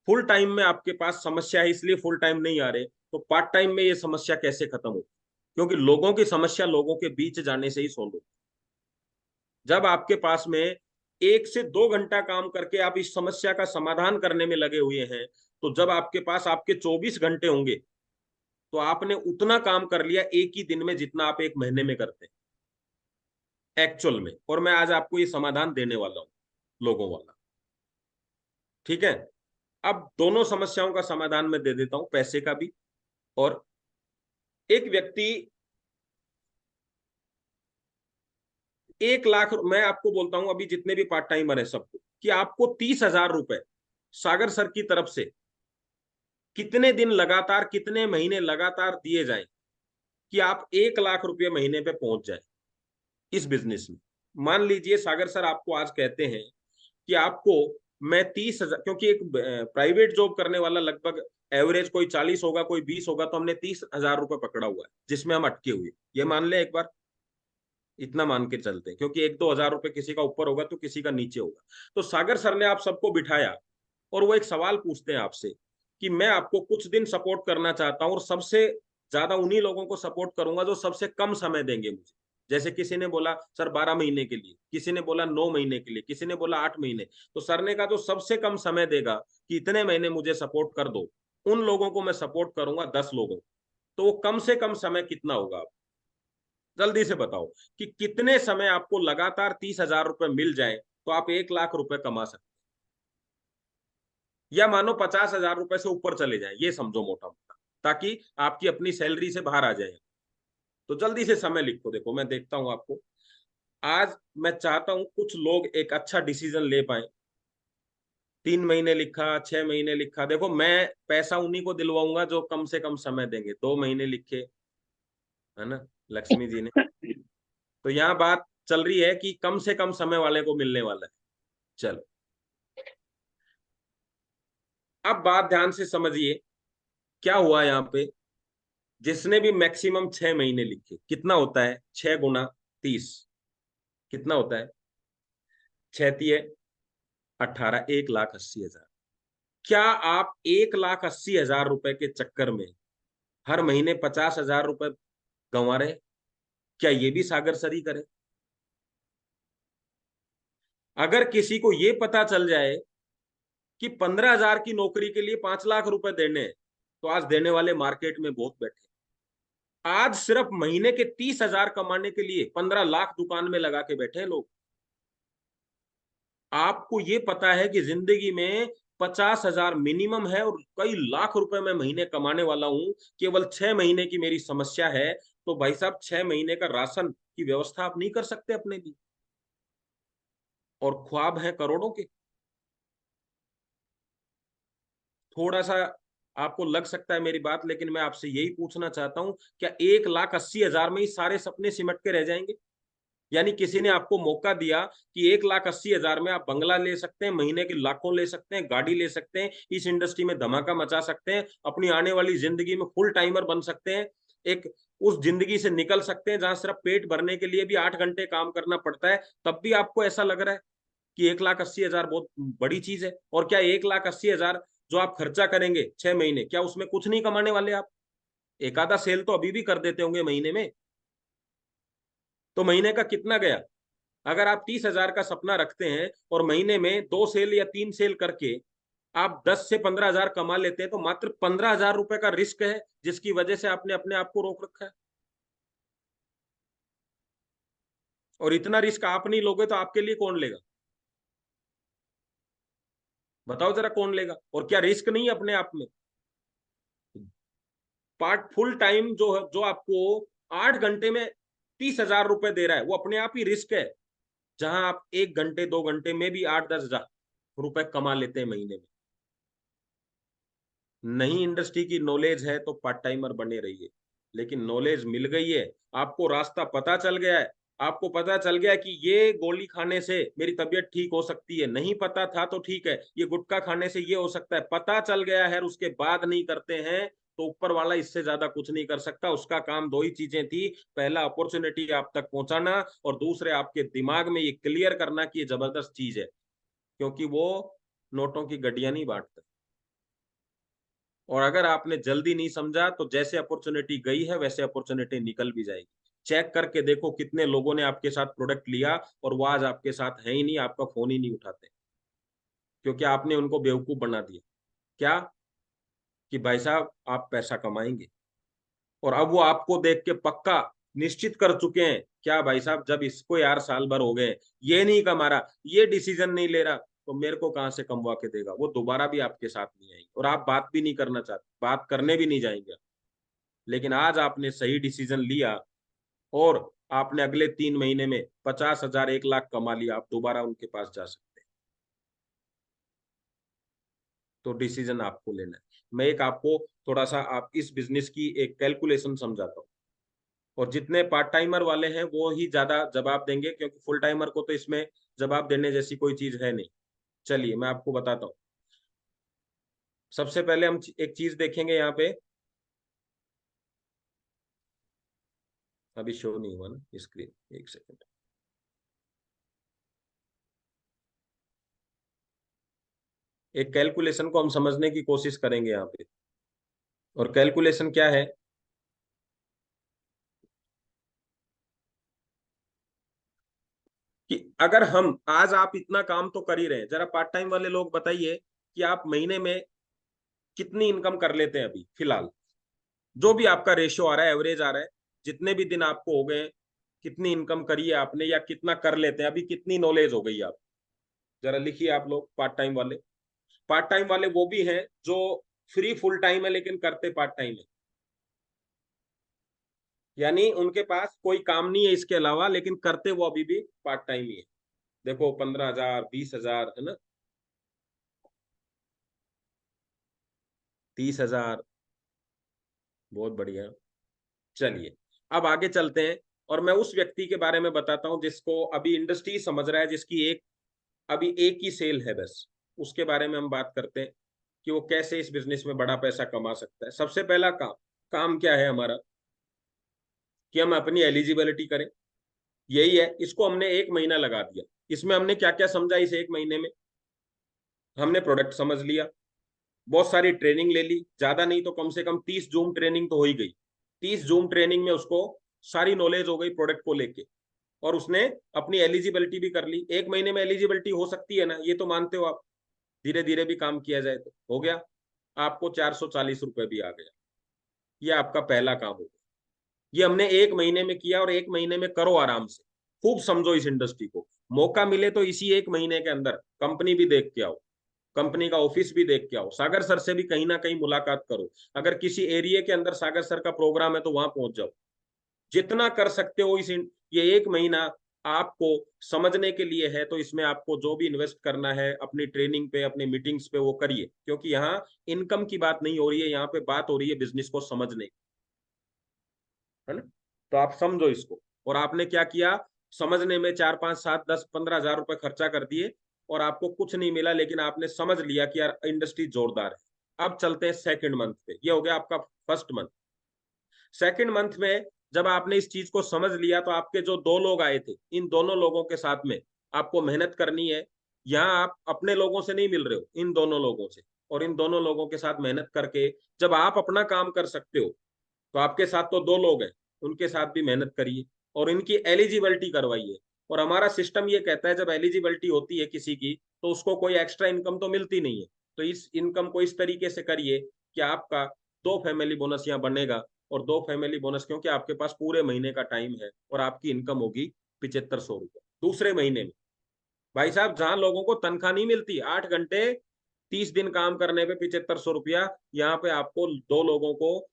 फुल टाइम में आपके पास समस्या है इसलिए फुल टाइम नहीं आ रहे, तो पार्ट टाइम में ये समस्या कैसे खत्म हो? क्योंकि लोगों की समस्या लोगों के बीच जाने से ही सोल्व होती। जब आपके पास में 1 से 2 घंटा काम करके आप इस समस्या का समाधान करने में लगे हुए हैं, तो जब आपके पास आपके 24 घंटे होंगे तो आपने उतना काम कर लिया एक ही दिन में जितना आप एक महीने में करते हैं एक्चुअल में। और मैं आज आपको ये समाधान देने वाला हूं, लोगों वाला। ठीक है, अब दोनों समस्याओं का समाधान मैं दे देता हूं, पैसे का भी। और एक व्यक्ति 1 लाख, मैं आपको बोलता हूं अभी जितने भी पार्ट टाइमर है सबको, कि आपको 30,000 रुपए सागर सर की तरफ से कितने दिन लगातार, कितने महीने लगातार दिए जाएं कि आप 1 लाख रुपए महीने पे पहुंच जाए इस बिजनेस में। मान लीजिए सागर सर आपको आज कहते हैं कि आपको मैं 30,000, क्योंकि एक प्राइवेट जॉब करने वाला लगभग एवरेज कोई 40 होगा, कोई 20 होगा, तो हमने 30,000 रुपए पकड़ा हुआ है जिसमें हम अटके हुए। ये मान ले एक बार, इतना मान के चलते हैं, क्योंकि 1-2 हज़ार रुपए किसी का ऊपर होगा तो किसी का नीचे होगा। तो सागर सर ने आप सबको बिठाया और वो एक सवाल पूछते हैं आपसे कि मैं आपको कुछ दिन सपोर्ट करना चाहता हूं और सबसे ज्यादा उन्हीं लोगों को सपोर्ट करूंगा जो सबसे कम समय देंगे मुझे। जैसे किसी ने बोला सर 12 महीने के लिए, किसी ने बोला 9 महीने के लिए, किसी ने बोला 8 महीने। तो सर ने कहा जो सबसे कम समय देगा कि इतने महीने मुझे सपोर्ट कर दो, उन लोगों को मैं सपोर्ट करूंगा, 10 लोगों को। तो वो कम से कम समय कितना होगा? जल्दी से बताओ कि कितने समय आपको लगातार 30,000 रुपए मिल जाए तो आप 1 लाख रुपए कमा सकते हैं। या मानो 50,000 रुपए से ऊपर चले जाए, ये समझो मोटा मोटा, ताकि आपकी अपनी सैलरी से बाहर आ जाए। तो जल्दी से समय लिखो। देखो मैं देखता हूं आपको, आज मैं चाहता हूं कुछ लोग एक अच्छा डिसीजन ले पाए। 3 महीने लिखा, 6 महीने लिखा। देखो मैं पैसा उन्हीं को दिलवाऊंगा जो कम से कम समय देंगे। 2 महीने लिखे, है ना लक्ष्मी जी ने। तो यहाँ बात चल रही है कि कम से कम समय वाले को मिलने वाला है। चलो अब बात ध्यान से समझिए, क्या हुआ यहाँ पे। जिसने भी मैक्सिमम 6 महीने लिखे, कितना होता है 6 × 30, कितना होता है? 6×3=18, 1,80,000। क्या आप 1,80,000 रुपए के चक्कर में हर महीने 50,000 रुपए गंवा रहे? क्या ये भी सागर सर ही करे? अगर किसी को ये पता चल जाए कि 15,000 की नौकरी के लिए 5 लाख रुपए देने हैं, तो आज देने वाले मार्केट में बहुत बैठे। आज सिर्फ महीने के 30,000 कमाने के लिए 15 लाख दुकान में लगा के बैठे हैं लोग। आपको ये पता है कि जिंदगी में 50,000 मिनिमम है और कई लाख रुपए मैं महीने कमाने वाला हूं, केवल 6 महीने की मेरी समस्या है। तो भाई साहब 6 महीने का राशन की व्यवस्था आप नहीं कर सकते अपने लिए, और ख्वाब है करोड़ों के। थोड़ा सा आपको लग सकता है मेरी बात, लेकिन मैं आपसे यही पूछना चाहता हूं, क्या 1,80,000 में ही सारे सपने सिमट के रह जाएंगे? यानी किसी ने आपको मौका दिया कि 1,80,000 में आप बंगला ले सकते हैं, महीने के लाखों ले सकते हैं, गाड़ी ले सकते हैं, इस इंडस्ट्री में धमाका मचा सकते हैं, अपनी आने वाली जिंदगी में फुल टाइमर बन सकते हैं, एक उस जिंदगी से निकल सकते हैं जहां सिर्फ पेट भरने के लिए भी 8 घंटे काम करना पड़ता है, तब भी आपको ऐसा लग रहा है कि 1,80,000 बहुत बड़ी चीज है? और क्या 1,80,000 जो आप खर्चा करेंगे 6 महीने, क्या उसमें कुछ नहीं कमाने वाले आप? एक आधा सेल तो अभी भी कर देते होंगे महीने में, तो महीने का कितना गया? अगर आप 30,000 का सपना रखते हैं और महीने में 2 सेल या 3 सेल करके आप 10 से 15,000 कमा लेते हैं, तो मात्र 15,000 रुपए का रिस्क है जिसकी वजह से आपने अपने आप को रोक रखा है। और इतना रिस्क आप नहीं लोगे तो आपके लिए कौन लेगा? बताओ जरा, कौन लेगा? और क्या रिस्क नहीं है अपने आप में? पार्ट फुल टाइम जो है, जो आपको 8 घंटे में 30,000 रुपए दे रहा है, वो अपने आप ही रिस्क है, जहां आप 1 घंटे 2 घंटे में भी 8-10,000 रुपए कमा लेते हैं महीने में। नई इंडस्ट्री की नॉलेज है तो पार्ट टाइमर बने रहिए, लेकिन नॉलेज मिल गई है, आपको रास्ता पता चल गया है, आपको पता चल गया कि ये गोली खाने से मेरी तबीयत ठीक हो सकती है, नहीं पता था तो ठीक है, ये गुटखा खाने से ये हो सकता है, पता चल गया है और उसके बाद नहीं करते हैं, तो ऊपर वाला इससे ज्यादा कुछ नहीं कर सकता। उसका काम 2 ही चीजें थी, पहला अपॉर्चुनिटी आप तक पहुंचाना, और दूसरे आपके दिमाग में ये क्लियर करना कि ये जबरदस्त चीज है, क्योंकि वो नोटों की गड्डियां नहीं बांटता। और अगर आपने जल्दी नहीं समझा तो जैसे अपॉर्चुनिटी गई है वैसे अपॉर्चुनिटी निकल भी जाएगी। चेक करके देखो कितने लोगों ने आपके साथ प्रोडक्ट लिया और वो आज आपके साथ है ही नहीं, आपका फोन ही नहीं उठाते, क्योंकि आपने उनको बेवकूफ बना दिया। क्या? कि भाई साहब आप पैसा कमाएंगे, और अब वो आपको देख के पक्का निश्चित कर चुके हैं, क्या भाई साहब जब इसको यार साल भर हो गए, ये नहीं कमा रहा, ये डिसीजन नहीं ले रहा, तो मेरे को कहां से कमवा के देगा? वो दोबारा भी आपके साथ नहीं आएंगे और आप बात भी नहीं करना चाहते, बात करने भी नहीं जाएंगे। लेकिन आज आपने सही डिसीजन लिया और आपने अगले 3 महीने में 50,000 1 लाख कमा लिया, आप दोबारा उनके पास जा सकते हैं। तो डिसीजन आपको लेना है। मैं एक आपको थोड़ा सा आप इस बिजनेस की एक कैलकुलेशन समझाता हूँ, और जितने पार्ट टाइमर वाले हैं वो ही ज्यादा जवाब देंगे, क्योंकि फुल टाइमर को तो इसमें जवाब देने जैसी कोई चीज है नहीं। चलिए मैं आपको बताता हूँ। सबसे पहले हम एक चीज देखेंगे यहाँ पे, अभी शो नहीं हुआ ना स्क्रीन, एक सेकंड। एक कैलकुलेशन को हम समझने की कोशिश करेंगे यहाँ पे, और कैलकुलेशन क्या है कि अगर हम आज आप इतना काम तो कर ही रहे हैं, जरा पार्ट टाइम वाले लोग बताइए कि आप महीने में कितनी इनकम कर लेते हैं अभी फिलहाल, जो भी आपका रेशियो आ रहा है, एवरेज आ रहा है, जितने भी दिन आपको हो गए, कितनी इनकम करी है आपने, या कितना कर लेते हैं अभी, कितनी नॉलेज हो गई आप? जरा लिखिए आप लोग पार्ट टाइम वाले। पार्ट टाइम वाले वो भी हैं जो फ्री फुल टाइम है लेकिन करते पार्ट टाइम है, यानी उनके पास कोई काम नहीं है इसके अलावा, लेकिन करते वो अभी भी पार्ट टाइम ही है। देखो 15,000, 20,000 है ना, 30,000, बहुत बढ़िया। चलिए अब आगे चलते हैं, और मैं उस व्यक्ति के बारे में बताता हूं जिसको अभी इंडस्ट्री समझ रहा है, जिसकी अभी एक ही सेल है बस, उसके बारे में हम बात करते हैं कि वो कैसे इस बिजनेस में बड़ा पैसा कमा सकता है। सबसे पहला काम काम क्या है हमारा, कि हम अपनी एलिजिबिलिटी करें। यही है, इसको हमने 1 महीना लगा दिया। इसमें हमने क्या क्या समझा इस 1 महीने में? हमने प्रोडक्ट समझ लिया, बहुत सारी ट्रेनिंग ले ली, ज्यादा नहीं तो कम से कम 30 जूम ट्रेनिंग तो हो ही गई। 30 जूम ट्रेनिंग में उसको सारी नॉलेज हो गई प्रोडक्ट को लेके, और उसने अपनी एलिजिबिलिटी भी कर ली। 1 महीने में एलिजिबिलिटी हो सकती है ना, ये तो मानते हो आप? धीरे धीरे भी काम किया जाए तो हो गया, आपको 440 रुपए भी आ गया। ये आपका पहला काम हो गया। ये हमने 1 महीने में किया और 1 महीने में करो आराम से, खूब समझो इस इंडस्ट्री को। मौका मिले तो इसी 1 महीने के अंदर कंपनी भी देख के आओ, कंपनी का ऑफिस भी देख के आओ, सागर सर से भी कहीं ना कहीं मुलाकात करो। अगर किसी एरिया के अंदर सागर सर का प्रोग्राम है तो वहां पहुंच जाओ। जितना कर सकते हो ये 1 महीना आपको समझने के लिए है, तो इसमें आपको जो भी इन्वेस्ट करना है अपनी ट्रेनिंग पे, अपनी मीटिंग्स पे, वो करिए, क्योंकि यहाँ इनकम की बात नहीं हो रही है, यहाँ पे बात हो रही है बिजनेस को समझने, है ना। तो आप समझो इसको। और आपने क्या किया, समझने में 4, 5, 7, 10, 15 हजार रुपए खर्चा कर दिए और आपको कुछ नहीं मिला, लेकिन आपने समझ लिया कि यार इंडस्ट्री जोरदार है। अब चलते हैं सेकंड मंथ पे। ये हो गया आपका फर्स्ट मंथ। सेकंड मंथ में जब आपने इस चीज को समझ लिया, तो आपके जो 2 लोग आए थे, इन दोनों लोगों के साथ में आपको मेहनत करनी है। यहाँ आप अपने लोगों से नहीं मिल रहे हो, इन दोनों लोगों से, और इन दोनों लोगों के साथ मेहनत करके जब आप अपना काम कर सकते हो, तो आपके साथ तो 2 लोग हैं, उनके साथ भी मेहनत करिए और इनकी एलिजिबिलिटी करवाइए। और हमारा सिस्टम ये कहता है, जब एलिजिबिलिटी होती है किसी की, तो उसको कोई एक्स्ट्रा इनकम तो मिलती नहीं है। तो इस इनकम को इस तरीके से करिए कि आपका 2 फैमिली बोनस यहाँ बनेगा। और 2 फैमिली बोनस, क्योंकि आपके पास पूरे महीने का टाइम है और आपकी इनकम होगी 7500 रुपये दूसरे महीने में। भाई साहब, जहां लोगों को तनख्वाह नहीं मिलती, 8 घंटे 30 दिन काम करने पे 7500 रुपया, यहाँ पे आपको 2 लोगों को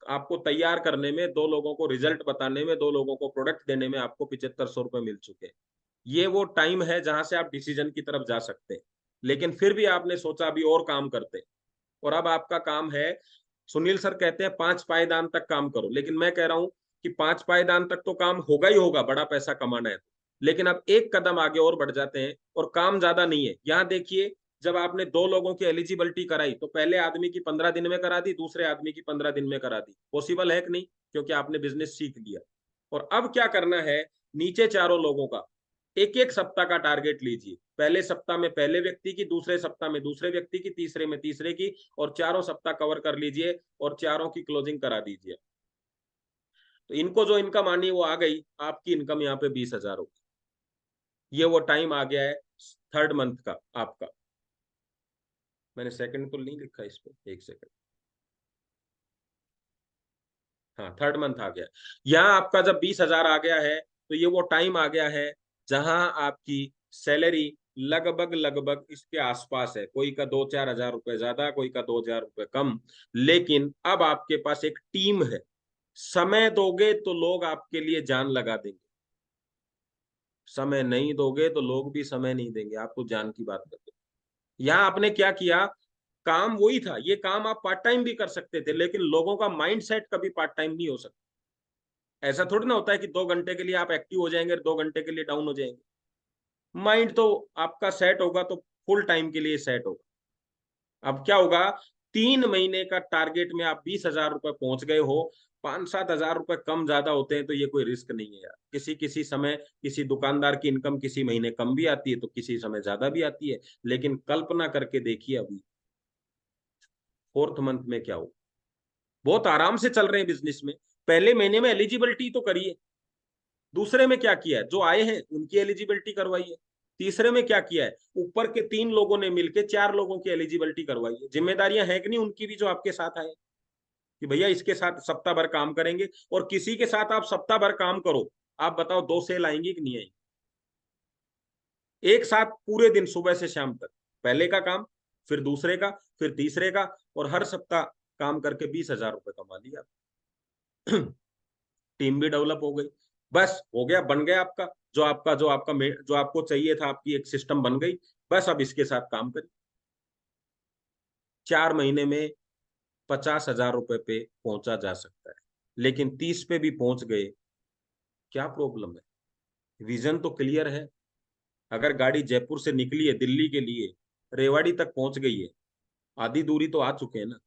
आपको तैयार करने में, 2 लोगों को रिजल्ट बताने में, 2 लोगों को प्रोडक्ट देने में आपको 7500 रुपये मिल चुके हैं। ये वो टाइम है जहां से आप डिसीजन की तरफ जा सकते हैं। लेकिन फिर भी आपने सोचा अभी और काम करते हैं, और अब आपका काम है, सुनील सर कहते हैं 5 पायदान तक काम करो, लेकिन मैं कह रहा हूं कि 5 पायदान तक तो काम होगा ही होगा, बड़ा पैसा कमाना है। लेकिन अब एक कदम आगे और बढ़ जाते हैं, और काम ज्यादा नहीं है। यहाँ देखिए, जब आपने 2 लोगों की एलिजिबिलिटी कराई, तो पहले आदमी की 15 दिन में करा दी, दूसरे आदमी की 15 दिन में करा दी। पॉसिबल है कि नहीं? क्योंकि आपने बिजनेस सीख लिया। और अब क्या करना है, नीचे चारों लोगों का एक एक सप्ताह का टारगेट लीजिए। पहले सप्ताह में पहले व्यक्ति की, दूसरे सप्ताह में दूसरे व्यक्ति की, तीसरे में तीसरे की, और चारों सप्ताह कवर कर लीजिए और चारों की क्लोजिंग करा दीजिए। तो इनको जो इनकम आनी वो आ गई, आपकी इनकम यहाँ पे 20,000 होगी। ये वो टाइम आ गया है थर्ड मंथ का आपका। मैंने सेकंड तो नहीं लिखा इस पे, एक सेकंड। हाँ, थर्ड मंथ आ गया। यहाँ आपका जब 20,000 आ गया है, तो ये वो टाइम आ गया है जहां आपकी सैलरी लगभग लगभग इसके आसपास है। कोई का 2-4 हजार रुपए ज्यादा, कोई का 2,000 रुपए कम। लेकिन अब आपके पास एक टीम है। समय दोगे तो लोग आपके लिए जान लगा देंगे, समय नहीं दोगे तो लोग भी समय नहीं देंगे। आप तो जान की बात करते हो। यहाँ आपने क्या किया, काम वही था। ये काम आप पार्ट टाइम भी कर सकते थे, लेकिन लोगों का माइंड सेट कभी पार्ट टाइम नहीं हो सकता। ऐसा थोड़ी ना होता है कि 2 घंटे के लिए आप एक्टिव हो जाएंगे, 2 घंटे के लिए डाउन हो जाएंगे। माइंड तो आपका सेट होगा तो फुल टाइम के लिए सेट होगा। अब क्या होगा, 3 महीने का टारगेट में आप 20,000 रुपए पहुंच गए हो। 5-7 हजार रुपए कम ज्यादा होते हैं, तो ये कोई रिस्क नहीं है यार। किसी किसी समय किसी दुकानदार की इनकम किसी महीने कम भी आती है, तो किसी समय ज्यादा भी आती है। लेकिन कल्पना करके देखिए, अभी फोर्थ मंथ में क्या हो, बहुत आराम से चल रहे हैं बिजनेस में। पहले महीने में एलिजिबिलिटी तो करिए, दूसरे में क्या किया है, जो आए हैं उनकी एलिजिबिलिटी करवाई है, तीसरे में क्या किया है, ऊपर के 3 लोगों ने मिलकर 4 लोगों की एलिजिबिलिटी करवाई है। जिम्मेदारियां हैं कि नहीं उनकी भी, जो आपके साथ आए कि भैया इसके साथ सप्ताह भर काम करेंगे। और किसी के साथ आप सप्ताह भर काम करो, आप बताओ 2 सेल आएंगी कि नहीं आएंगी? एक साथ पूरे दिन सुबह से शाम तक, पहले का काम, फिर दूसरे का, फिर तीसरे का, और हर सप्ताह काम करके 20,000 रुपए कमा लिया। टीम भी डेवलप हो गई, बस हो गया, बन गया आपका जो आपको चाहिए था, आपकी एक सिस्टम बन गई। बस अब इसके साथ काम करिए। 4 महीने में 50,000 रुपए पे पहुंचा जा सकता है, लेकिन 30 पे भी पहुंच गए, क्या प्रॉब्लम है? विजन तो क्लियर है। अगर गाड़ी जयपुर से निकली है दिल्ली के लिए, रेवाड़ी तक पहुंच गई है, आधी दूरी तो आ चुके हैं ना।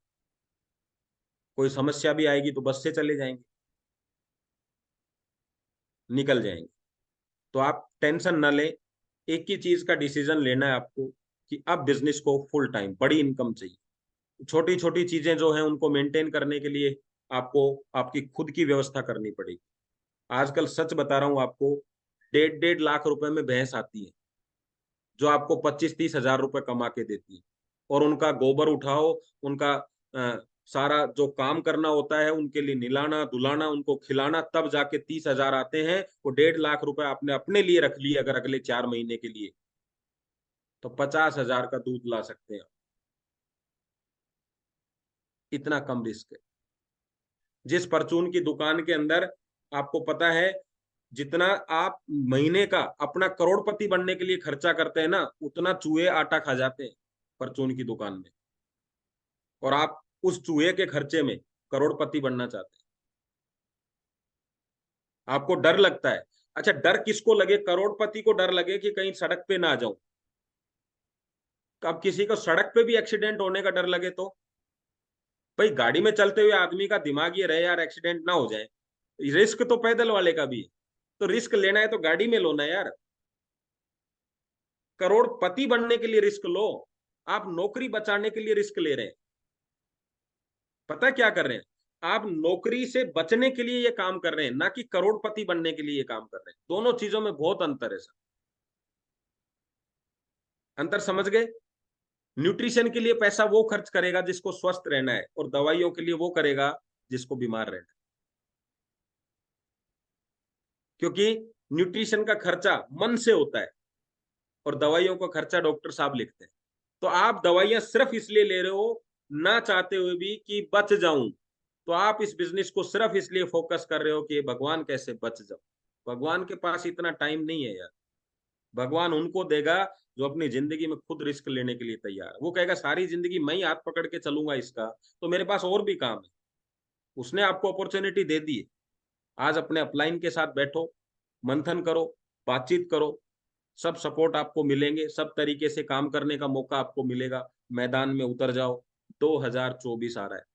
कोई समस्या भी आएगी तो बस से चले जाएंगे, निकल जाएंगे। तो आप टेंशन ना लें। एक ही चीज का डिसीजन लेना है आपको कि अब बिजनेस को फुल टाइम, बड़ी इनकम चाहिए। छोटी छोटी चीजें जो हैं उनको मेंटेन करने के लिए आपको आपकी खुद की व्यवस्था करनी पड़ेगी। आजकल सच बता रहा हूं आपको, 1.5 लाख रुपए में भैंस आती है, जो आपको 25-30 हजार रुपए कमा के देती है। और उनका गोबर उठाओ, उनका सारा जो काम करना होता है, उनके लिए निलाना धुलाना, उनको खिलाना, तब जाके 30,000 आते हैं। वो 1.5 लाख रुपए आपने अपने लिए रख लिए अगर अगले 4 महीने के लिए, तो 50,000 का दूध ला सकते हैं। इतना कम रिस्क है। जिस परचून की दुकान के अंदर आपको पता है जितना आप महीने का अपना करोड़पति बनने के लिए खर्चा करते हैं ना, उतना चूहे आटा खा जाते हैं परचून की दुकान में, और आप उस चूहे के खर्चे में करोड़पति बनना चाहते हैं। आपको डर लगता है। अच्छा, डर किसको लगे? करोड़पति को डर लगे कि कहीं सड़क पे ना आ जाऊं। अब किसी को सड़क पे भी एक्सीडेंट होने का डर लगे तो भाई, गाड़ी में चलते हुए आदमी का दिमाग ये रहे यार एक्सीडेंट ना हो जाए। रिस्क तो पैदल वाले का भी है, तो रिस्क लेना है तो गाड़ी में लो ना यार। करोड़पति बनने के लिए रिस्क लो। आप नौकरी बचाने के लिए रिस्क ले रहे हैं। पता है क्या कर रहे हैं? आप नौकरी से बचने के लिए ये काम कर रहे हैं, ना कि करोड़पति बनने के लिए ये काम कर रहे हैं। दोनों चीजों में बहुत अंतर है सर। अंतर समझ गए? न्यूट्रिशन के लिए पैसा वो खर्च करेगा जिसको स्वस्थ रहना है, और दवाइयों के लिए वो करेगा जिसको बीमार रहना है। क्योंकि न्यूट्रिशन का खर्चा मन से होता है और दवाइयों का खर्चा डॉक्टर साहब लिखते हैं। तो आप दवाइयां सिर्फ इसलिए ले रहे हो, ना चाहते हुए भी, कि बच जाऊं। तो आप इस बिजनेस को सिर्फ इसलिए फोकस कर रहे हो कि भगवान कैसे बच जाओ। भगवान के पास इतना टाइम नहीं है यार। भगवान उनको देगा जो अपनी जिंदगी में खुद रिस्क लेने के लिए तैयार है। वो कहेगा सारी जिंदगी मैं ही हाथ पकड़ के चलूंगा इसका, तो मेरे पास और भी काम है। उसने आपको अपॉर्चुनिटी दे दी है। आज अपने अपलाइन के साथ बैठो, मंथन करो, बातचीत करो, सब सपोर्ट आपको मिलेंगे, सब तरीके से काम करने का मौका आपको मिलेगा। मैदान में उतर जाओ। 2024 आ रहा है।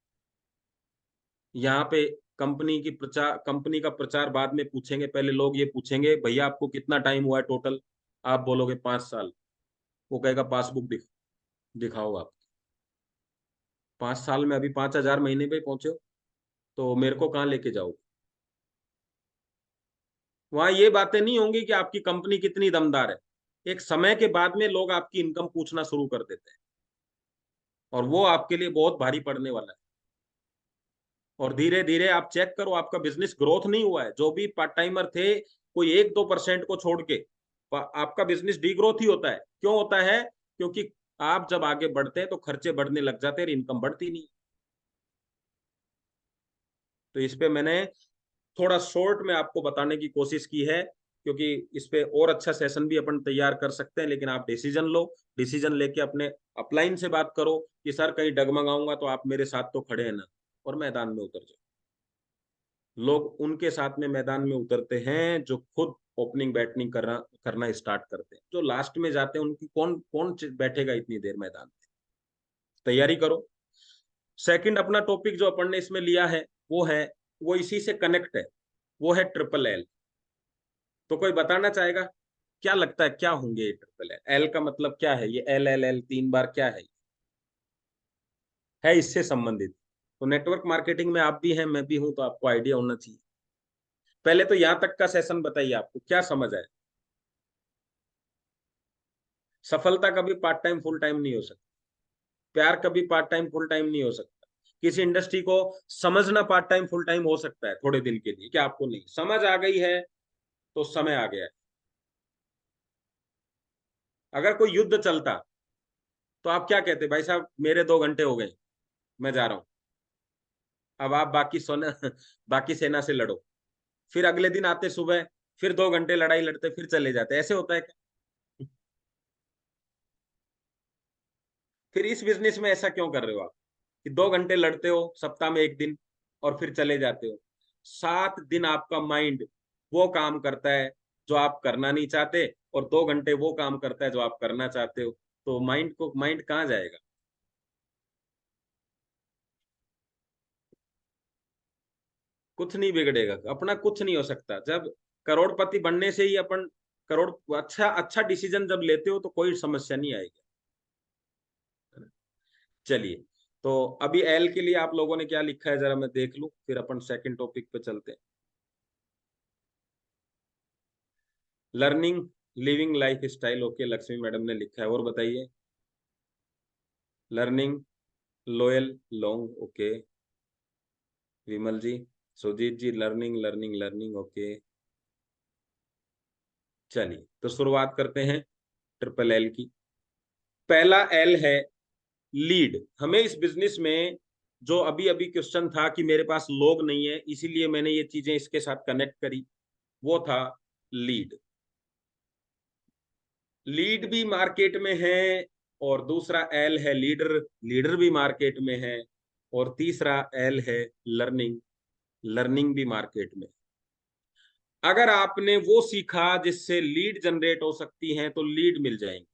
यहाँ पे कंपनी का प्रचार बाद में पूछेंगे। पहले लोग ये पूछेंगे भैया आपको कितना टाइम हुआ है टोटल। आप बोलोगे 5 साल। वो कहेगा पासबुक दिखाओ आप। 5 साल में अभी 5,000 महीने पे पहुंचे हो, तो मेरे को कहाँ लेके जाओगे? वहां ये बातें नहीं होंगी कि आपकी कंपनी कितनी दमदार है। एक समय के बाद में लोग आपकी इनकम पूछना शुरू कर देते हैं, और वो आपके लिए बहुत भारी पड़ने वाला है। और धीरे धीरे आप चेक करो, आपका बिजनेस ग्रोथ नहीं हुआ है। जो भी पार्ट टाइमर थे, कोई 1-2% को छोड़ के आपका बिजनेस डी ग्रोथ ही होता है। क्यों होता है? क्योंकि आप जब आगे बढ़ते हैं तो खर्चे बढ़ने लग जाते हैं, इनकम बढ़ती नहीं। तो इस पे मैंने थोड़ा शॉर्ट में आपको बताने की कोशिश की है, क्योंकि इस पे और अच्छा सेशन भी अपन तैयार कर सकते हैं। लेकिन आप डिसीजन लो, डिसीजन लेके अपने अपलाइन से बात करो कि सर कहीं डगमगाऊंगा तो आप मेरे साथ तो खड़े हैं ना, और मैदान में उतर जाओ। लोग उनके साथ में मैदान में उतरते हैं जो खुद ओपनिंग बैटिंग करना स्टार्ट करते हैं। जो लास्ट में जाते हैं उनकी कौन कौन बैठेगा इतनी देर मैदान में? तैयारी करो। सेकंड अपना टॉपिक जो अपन ने इसमें लिया है, वो इसी से कनेक्ट है। वो है ट्रिपल एल। तो कोई बताना चाहेगा क्या लगता है क्या होंगे ये ट्रिपल एल? एल का मतलब क्या है? ये एल एल एल 3 बार क्या है इससे संबंधित। तो नेटवर्क मार्केटिंग में आप भी हैं, मैं भी हूं, तो आपको आइडिया होना चाहिए। पहले तो यहां तक का सेशन बताइए, आपको क्या समझ आए? सफलता कभी पार्ट टाइम फुल टाइम नहीं हो सकती। प्यार कभी पार्ट टाइम फुल टाइम नहीं हो सकता। किसी इंडस्ट्री को समझना पार्ट टाइम फुल टाइम हो सकता है थोड़े दिन के लिए, क्या आपको नहीं समझ आ गई है तो समय आ गया है। अगर कोई युद्ध चलता तो आप क्या कहते? भाई साहब मेरे 2 घंटे हो गए, मैं जा रहा हूं, अब आप बाकी सेना से लड़ो। फिर अगले दिन आते सुबह, फिर 2 घंटे लड़ाई लड़ते, फिर चले जाते। ऐसे होता है क्या? फिर इस बिजनेस में ऐसा क्यों कर रहे हो आप कि 2 घंटे लड़ते हो सप्ताह में 1 दिन, और फिर चले जाते हो? 7 दिन आपका माइंड वो काम करता है जो आप करना नहीं चाहते, और 2 घंटे वो काम करता है जो आप करना चाहते हो। तो माइंड कहाँ जाएगा? कुछ नहीं बिगड़ेगा, अपना कुछ नहीं हो सकता। जब करोड़पति बनने से ही अपन करोड़ अच्छा अच्छा डिसीजन जब लेते हो तो कोई समस्या नहीं आएगी। चलिए, तो अभी एल के लिए आप लोगों ने क्या लिखा है जरा मैं देख लूं, फिर अपन सेकंड टॉपिक पे चलते हैं। Learning living lifestyle, okay, Lakshmi madam ने लिखा है। और बताइए। Learning loyal long, okay. Vimal ji, Sujeet ji, learning learning learning, okay. चलिए तो शुरुआत करते हैं ट्रिपल एल की। पहला एल है लीड। हमें इस बिजनेस में जो अभी अभी क्वेश्चन था कि मेरे पास लोग नहीं है, इसीलिए मैंने ये चीजें इसके साथ कनेक्ट करी, वो था लीड। लीड भी मार्केट में है, और दूसरा एल है लीडर, लीडर भी मार्केट में है, और तीसरा एल है लर्निंग, लर्निंग भी मार्केट में। अगर आपने वो सीखा जिससे लीड जनरेट हो सकती है तो लीड मिल जाएंगे।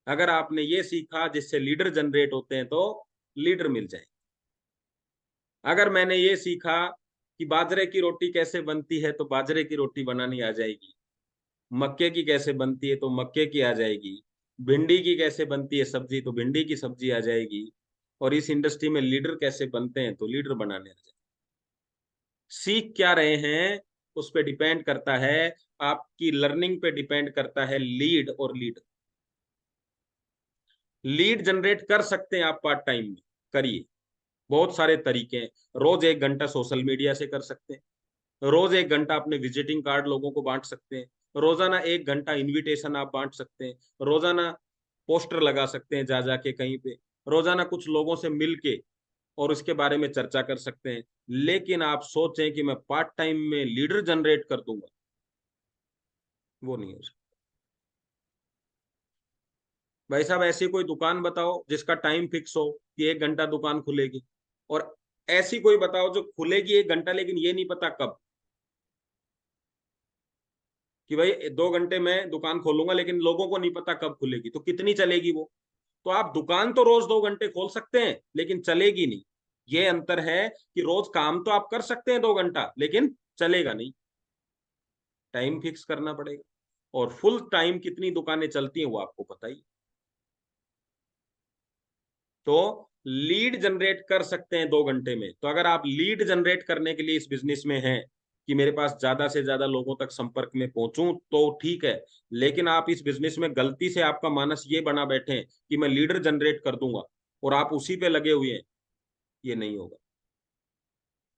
अगर आपने ये सीखा जिससे लीडर जनरेट होते हैं तो लीडर मिल जाएंगे। अगर मैंने ये सीखा कि बाजरे की रोटी कैसे बनती है तो बाजरे की रोटी बनानी आ जाएगी, मक्के की कैसे बनती है तो मक्के की आ जाएगी, भिंडी की कैसे बनती है सब्जी तो भिंडी की सब्जी आ जाएगी, और इस इंडस्ट्री में लीडर कैसे बनते हैं तो लीडर बनाने आ जाएंगे। सीख क्या रहे हैं उस पर डिपेंड करता है, आपकी लर्निंग पे डिपेंड करता है लीड और लीडर। लीड जनरेट कर सकते हैं आप पार्ट टाइम में, करिए। बहुत सारे तरीके हैं। रोज 1 घंटा सोशल मीडिया से कर सकते हैं, रोज 1 घंटा अपने विजिटिंग कार्ड लोगों को बांट सकते हैं, रोजाना 1 घंटा इनविटेशन आप बांट सकते हैं, रोजाना पोस्टर लगा सकते हैं जा जाके कहीं पे, रोजाना कुछ लोगों से मिल के और उसके बारे में चर्चा कर सकते हैं। लेकिन आप सोचें कि मैं पार्ट टाइम में लीडर जनरेट कर दूंगा, वो नहीं हो सकता। भाई साहब ऐसी कोई दुकान बताओ जिसका टाइम फिक्स हो कि 1 घंटा दुकान खुलेगी, और ऐसी कोई बताओ जो खुलेगी 1 घंटा लेकिन ये नहीं पता कब, कि भाई 2 घंटे में दुकान खोलूंगा लेकिन लोगों को नहीं पता कब खुलेगी, तो कितनी चलेगी वो। तो आप दुकान तो रोज 2 घंटे खोल सकते हैं लेकिन चलेगी नहीं। ये अंतर है कि रोज काम तो आप कर सकते हैं 2 घंटा, लेकिन चलेगा नहीं। टाइम फिक्स करना पड़ेगा, और फुल टाइम कितनी दुकानें चलती हैं वो आपको पता ही। तो लीड जनरेट कर सकते हैं 2 घंटे में। तो अगर आप लीड जनरेट करने के लिए इस बिजनेस में हैं कि मेरे पास ज्यादा से ज्यादा लोगों तक संपर्क में पहुंचूं तो ठीक है, लेकिन आप इस बिजनेस में गलती से आपका मानस ये बना बैठे हैं कि मैं लीडर जनरेट कर दूंगा और आप उसी पे लगे हुए हैं, ये नहीं होगा।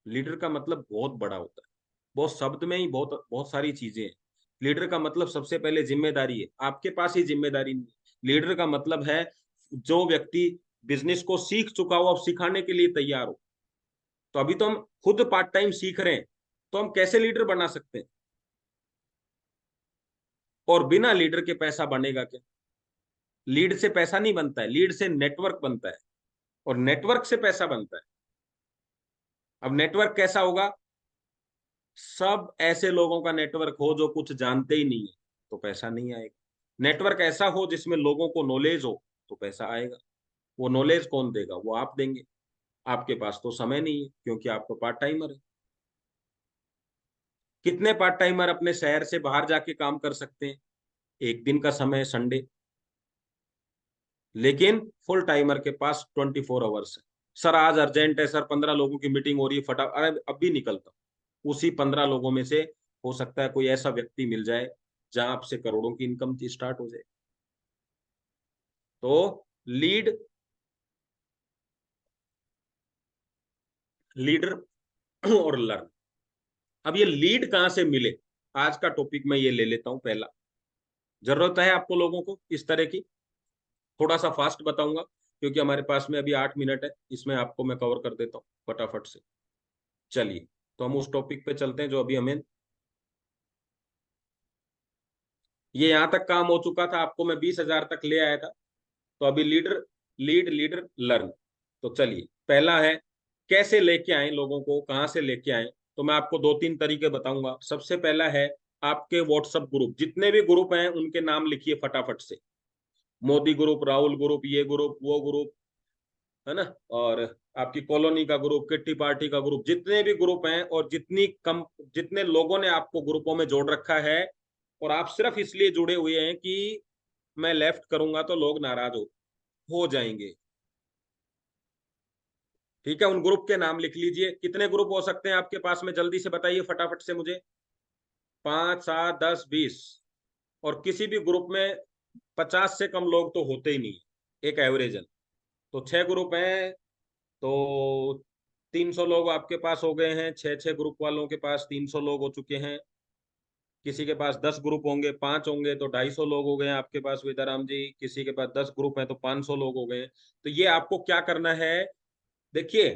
लीडर का मतलब बहुत बड़ा होता है, बहुत शब्द में ही बहुत बहुत सारी चीजें हैं। लीडर का मतलब सबसे पहले जिम्मेदारी है, आपके पास ही जिम्मेदारी नहीं है। लीडर का मतलब है जो व्यक्ति बिजनेस को सीख चुका हो, अब सिखाने के लिए तैयार हो। तो अभी तो हम खुद पार्ट टाइम सीख रहे हैं, तो हम कैसे लीडर बना सकते हैं। और बिना लीडर के पैसा बनेगा क्या। लीड से पैसा नहीं बनता है, लीड से नेटवर्क बनता है, और नेटवर्क से पैसा बनता है। अब नेटवर्क कैसा होगा, सब ऐसे लोगों का नेटवर्क हो जो कुछ जानते ही नहीं है तो पैसा नहीं आएगा। नेटवर्क ऐसा हो जिसमें लोगों को नॉलेज हो तो पैसा आएगा। वो नॉलेज कौन देगा, वो आप देंगे। आपके पास तो समय नहीं है क्योंकि आप तो पार्ट टाइमर है। कितने पार्ट टाइमर अपने शहर से बाहर जाके काम कर सकते हैं, एक दिन का समय संडे, लेकिन फुल टाइमर के पास 24 आवर्स है। सर आज अर्जेंट है सर, 15 लोगों की मीटिंग हो रही है, फटा अरे अब भी निकलता हूं। उसी 15 लोगों में से हो सकता है कोई ऐसा व्यक्ति मिल जाए जहां आपसे करोड़ों की इनकम स्टार्ट हो जाए। तो लीड, लीडर और लर्न। अब ये लीड कहां से मिले, आज का टॉपिक मैं ये ले लेता हूं। पहला, जरूरत है आपको लोगों को इस तरह की। थोड़ा सा फास्ट बताऊंगा क्योंकि हमारे पास में अभी 8 मिनट है, इसमें आपको मैं कवर कर देता हूँ फटाफट से। चलिए तो हम उस टॉपिक पे चलते हैं जो अभी हमें, ये यहां तक काम हो चुका था, आपको मैं 20,000 तक ले आया था। तो अभी लीडर, लीडर लर्न। तो चलिए पहला है कैसे लेके आए लोगों को, कहां से लेके आए। तो मैं आपको 2-3 तरीके बताऊंगा। सबसे पहला है आपके व्हाट्सएप ग्रुप, जितने भी ग्रुप हैं उनके नाम लिखिए फटाफट से। मोदी ग्रुप, राहुल ग्रुप, ये ग्रुप, वो ग्रुप, है ना, और आपकी कॉलोनी का ग्रुप, किट्टी पार्टी का ग्रुप, जितने भी ग्रुप हैं और जितने लोगों ने आपको ग्रुपों में जोड़ रखा है, और आप सिर्फ इसलिए जुड़े हुए हैं कि मैं लेफ्ट करूंगा तो लोग नाराज हो जाएंगे। ठीक है, उन ग्रुप के नाम लिख लीजिए। कितने ग्रुप हो सकते हैं आपके पास में, जल्दी से बताइए फटाफट से मुझे। 5, 7, 10, 20। और किसी भी ग्रुप में 50 से कम लोग तो होते ही नहीं, एक एवरेज है। तो 6 ग्रुप हैं, तो 300 लोग आपके पास हो गए हैं। 6 ग्रुप वालों के पास 300 लोग हो चुके हैं। किसी के पास 10 ग्रुप होंगे, 5 होंगे तो 250 लोग हो गए हैं आपके पास विद्याराम जी। किसी के पास 10 ग्रुप है तो 500 लोग हो गए हैं। तो ये आपको क्या करना है, देखिए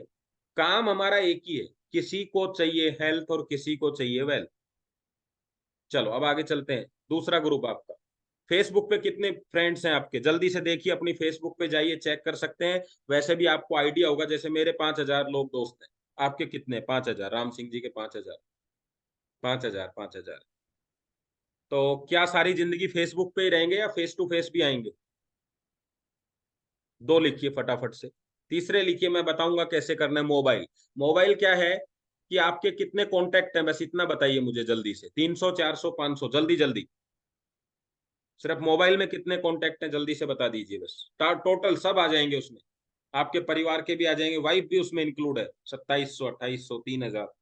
काम हमारा एक ही है, किसी को चाहिए हेल्थ और किसी को चाहिए वेल्थ। चलो अब आगे चलते हैं। दूसरा ग्रुप आपका, फेसबुक पे कितने फ्रेंड्स हैं आपके, जल्दी से देखिए, अपनी फेसबुक पे जाइए, चेक कर सकते हैं। वैसे भी आपको आइडिया होगा, जैसे मेरे 5000 लोग दोस्त हैं, आपके कितने? 5000, राम सिंह जी के 5000, 5000, 5000। तो क्या सारी जिंदगी फेसबुक पे ही रहेंगे या फेस टू फेस भी आएंगे? 2 लिखिए फटाफट से। तीसरे लिखिए, मैं बताऊंगा कैसे करना है। मोबाइल, मोबाइल क्या है कि आपके कितने कॉन्टेक्ट हैं, बस इतना बताइए मुझे जल्दी से। 300, 400, 500, जल्दी जल्दी। सिर्फ मोबाइल में कितने कॉन्टेक्ट हैं जल्दी से बता दीजिए बस। टोटल सब आ जाएंगे उसमें, आपके परिवार के भी आ जाएंगे, वाइफ भी उसमें इंक्लूड है। 2700, 2800, 3000।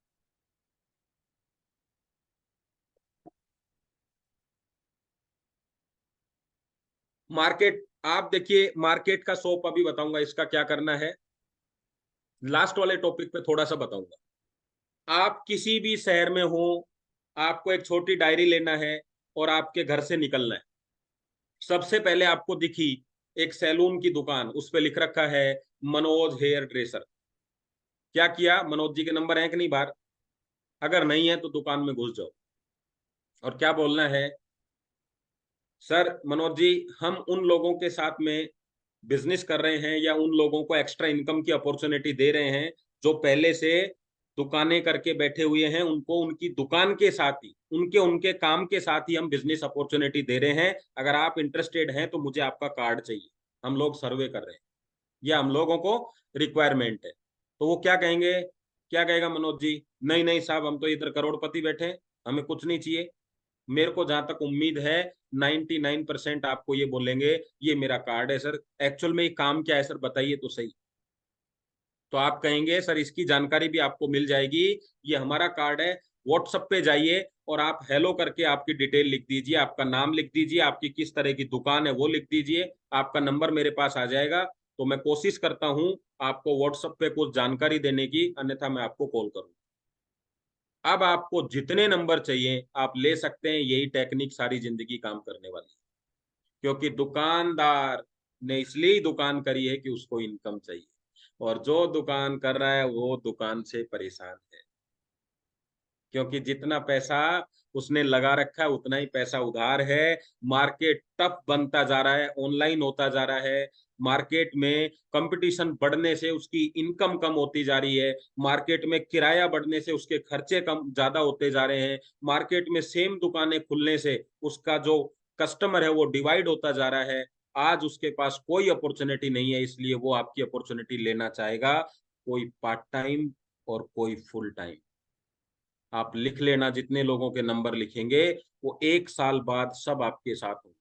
मार्केट, आप देखिए मार्केट का सोप अभी बताऊंगा इसका क्या करना है, लास्ट वाले टॉपिक पे थोड़ा सा बताऊंगा। आप किसी भी शहर में हो, आपको एक छोटी डायरी लेना है और आपके घर से निकलना है। सबसे पहले आपको दिखी एक सैलून की दुकान, उस पर लिख रखा है मनोज हेयर ड्रेसर। क्या किया, मनोज जी के नंबर है कि नहीं बाहर? अगर नहीं है तो दुकान में घुस जाओ और क्या बोलना है, सर मनोज जी, हम उन लोगों के साथ में बिजनेस कर रहे हैं या उन लोगों को एक्स्ट्रा इनकम की अपॉर्चुनिटी दे रहे हैं जो पहले से दुकानें करके बैठे हुए हैं, उनको उनकी दुकान के साथ ही, उनके उनके काम के साथ ही हम बिजनेस अपॉर्चुनिटी दे रहे हैं। अगर आप इंटरेस्टेड हैं तो मुझे आपका कार्ड चाहिए, हम लोग सर्वे कर रहे हैं या हम लोगों को रिक्वायरमेंट है। तो वो क्या कहेंगे, क्या कहेगा मनोज जी? नहीं नहीं साहब, हम तो इधर करोड़पति बैठे हैं, हमें कुछ नहीं चाहिए। मेरे को जहां तक उम्मीद है 99% आपको ये बोलेंगे ये मेरा कार्ड है सर। एक्चुअल में ये काम क्या है सर बताइए तो सही। तो आप कहेंगे सर इसकी जानकारी भी आपको मिल जाएगी, ये हमारा कार्ड है। व्हाट्सएप पे जाइए और आप हेलो करके आपकी डिटेल लिख दीजिए, आपका नाम लिख दीजिए, आपकी किस तरह की दुकान है वो लिख दीजिए, आपका नंबर मेरे पास आ जाएगा। तो मैं कोशिश करता हूं आपको व्हाट्सएप पे कुछ जानकारी देने की, अन्यथा मैं आपको कॉल करूँ। अब आपको जितने नंबर चाहिए आप ले सकते हैं, यही टेक्निक सारी जिंदगी काम करने वाली है। क्योंकि दुकानदार ने इसलिए ही दुकान करी है कि उसको इनकम चाहिए, और जो दुकान कर रहा है वो दुकान से परेशान है, क्योंकि जितना पैसा उसने लगा रखा है उतना ही पैसा उधार है। मार्केट टफ बनता जा रहा है, ऑनलाइन होता जा रहा है। मार्केट में कंपटीशन बढ़ने से उसकी इनकम कम होती जा रही है। मार्केट में किराया बढ़ने से उसके खर्चे कम ज्यादा होते जा रहे हैं। मार्केट में सेम दुकानें खुलने से उसका जो कस्टमर है वो डिवाइड होता जा रहा है। आज उसके पास कोई अपॉर्चुनिटी नहीं है, इसलिए वो आपकी अपॉर्चुनिटी लेना चाहेगा, कोई पार्ट टाइम और कोई फुल टाइम। आप लिख लेना, जितने लोगों के नंबर लिखेंगे वो 1 साल बाद सब आपके साथ होंगे।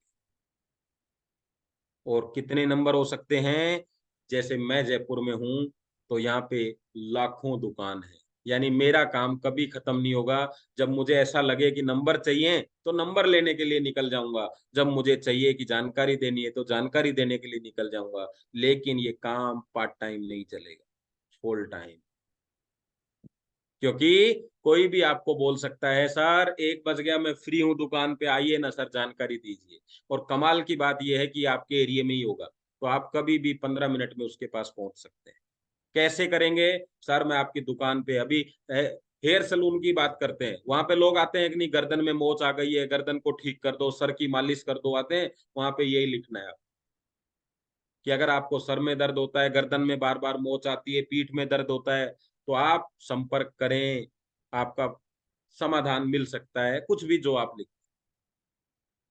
और कितने नंबर हो सकते हैं, जैसे मैं जयपुर में हूं तो यहाँ पे लाखों दुकान है, यानी मेरा काम कभी खत्म नहीं होगा। जब मुझे ऐसा लगे कि नंबर चाहिए तो नंबर लेने के लिए निकल जाऊंगा, जब मुझे चाहिए कि जानकारी देनी है तो जानकारी देने के लिए निकल जाऊंगा। लेकिन ये काम पार्ट टाइम नहीं चलेगा, फुल टाइम। क्योंकि कोई भी आपको बोल सकता है सर 1 बज गया मैं फ्री हूं दुकान पे, आइए ना सर जानकारी दीजिए। और कमाल की बात यह है कि आपके एरिया में ही होगा, तो आप कभी भी 15 मिनट में उसके पास पहुंच सकते हैं। कैसे करेंगे सर? मैं आपकी दुकान पे अभी हेयर सलून की बात करते हैं, वहां पे लोग आते हैं कि नहीं, गर्दन में मोच आ गई है, गर्दन को ठीक कर दो, सर की मालिश कर दो, आते हैं वहां पे यही लिखना है आप कि अगर आपको सर में दर्द होता है, गर्दन में बार बार मोच आती है, पीठ में दर्द होता है, तो आप संपर्क करें, आपका समाधान मिल सकता है, कुछ भी जो आप लिख।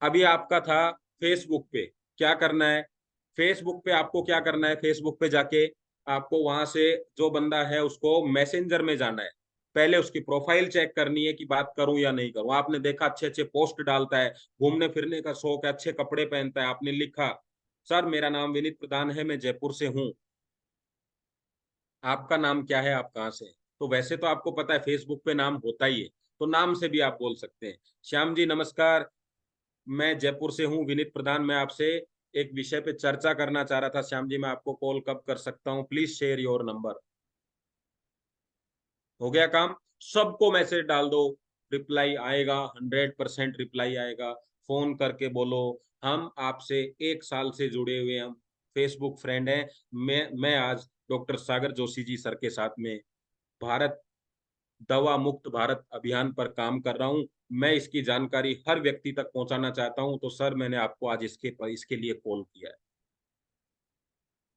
अभी आपका था फेसबुक पे, क्या करना है? फेसबुक पे आपको क्या करना है, फेसबुक पे जाके आपको वहां से जो बंदा है उसको मैसेंजर में जाना है। पहले उसकी प्रोफाइल चेक करनी है कि बात करूं या नहीं करूं। आपने देखा अच्छे अच्छे पोस्ट डालता है, घूमने फिरने का शौक है, अच्छे कपड़े पहनता है, आपने लिखा सर मेरा नाम विनीत प्रधान है, मैं जयपुर से हूँ, आपका नाम क्या है, आप कहाँ से हैं? तो वैसे तो आपको पता है फेसबुक पे नाम होता ही है, तो नाम से भी आप बोल सकते हैं। श्याम जी नमस्कार, मैं जयपुर से हूँ, विनीत प्रधान, मैं आपसे एक विषय पे चर्चा करना चाह रहा था। श्याम जी, मैं आपको कॉल कब कर सकता हूँ? Please share your number. हो गया काम? सबको मैसेज डाल दो, रिप्लाई आएगा, 100% रिप्लाई आएगा। फोन करके बोलो हम आपसे 1 साल से जुड़े हुए, हम फेसबुक फ्रेंड हैं। मैं आज डॉक्टर सागर जोशी जी सर के साथ में भारत दवा मुक्त भारत अभियान पर काम कर रहा हूं। मैं इसकी जानकारी हर व्यक्ति तक पहुंचाना चाहता हूं। तो सर, मैंने आपको आज इसके लिए कॉल किया है।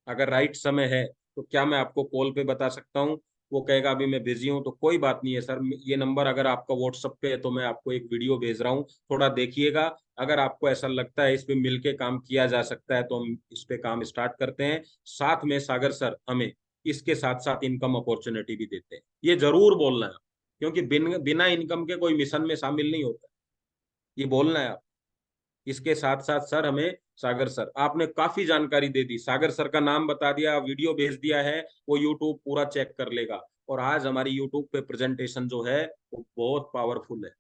अगर राइट समय है तो क्या मैं आपको कॉल पे बता सकता हूँ? वो कहेगा अभी मैं बिजी हूँ, तो कोई बात नहीं है सर, ये नंबर अगर आपका व्हाट्सएप पे है तो मैं आपको एक वीडियो भेज रहा हूँ, थोड़ा देखिएगा। अगर आपको ऐसा लगता है इस पे मिलके काम किया जा सकता है तो हम इस पे काम स्टार्ट करते हैं। साथ में सागर सर हमें इसके साथ साथ इनकम अपॉर्चुनिटी भी देते हैं, ये जरूर बोलना है, क्योंकि बिना इनकम के कोई मिशन में शामिल नहीं होता, ये बोलना है आप। इसके साथ साथ सर हमें, सागर सर आपने काफी जानकारी दे दी, सागर सर का नाम बता दिया, वीडियो भेज दिया है, वो यूट्यूब पूरा चेक कर लेगा। और आज हमारी यूट्यूब पे प्रेजेंटेशन जो है वो बहुत पावरफुल है।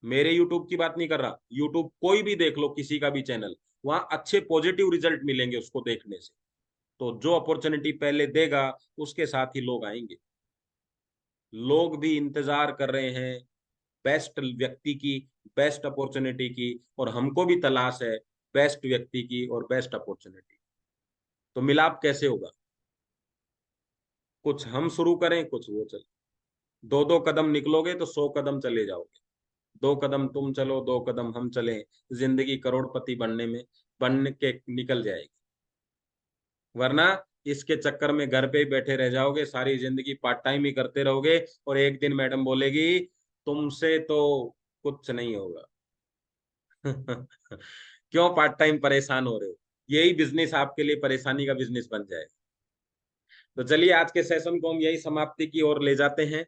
मेरे यूट्यूब की बात नहीं कर रहा, यूट्यूब कोई भी देख लो, किसी का भी चैनल, वहां अच्छे पॉजिटिव रिजल्ट मिलेंगे उसको देखने से। तो जो अपॉर्चुनिटी पहले देगा उसके साथ ही लोग आएंगे। लोग भी इंतजार कर रहे हैं बेस्ट व्यक्ति की, बेस्ट अपॉर्चुनिटी की, और हमको भी तलाश है बेस्ट व्यक्ति की और बेस्ट अपॉर्चुनिटी। तो मिलाप कैसे होगा? कुछ हम शुरू करें, कुछ वो चले। दो दो कदम निकलोगे तो 100 कदम चले जाओगे। 2 कदम तुम चलो, 2 कदम हम चलें, जिंदगी करोड़पति बनने में बन के निकल जाएगी। वरना इसके चक्कर में घर पे ही बैठे रह जाओगे, सारी जिंदगी पार्ट टाइम ही करते रहोगे, और एक दिन मैडम बोलेगी तुमसे तो कुछ नहीं होगा। क्यों पार्ट टाइम परेशान हो रहे हो? यही बिजनेस आपके लिए परेशानी का बिजनेस बन जाए। तो चलिए, आज के सेशन को हम यही समाप्ति की ओर ले जाते हैं।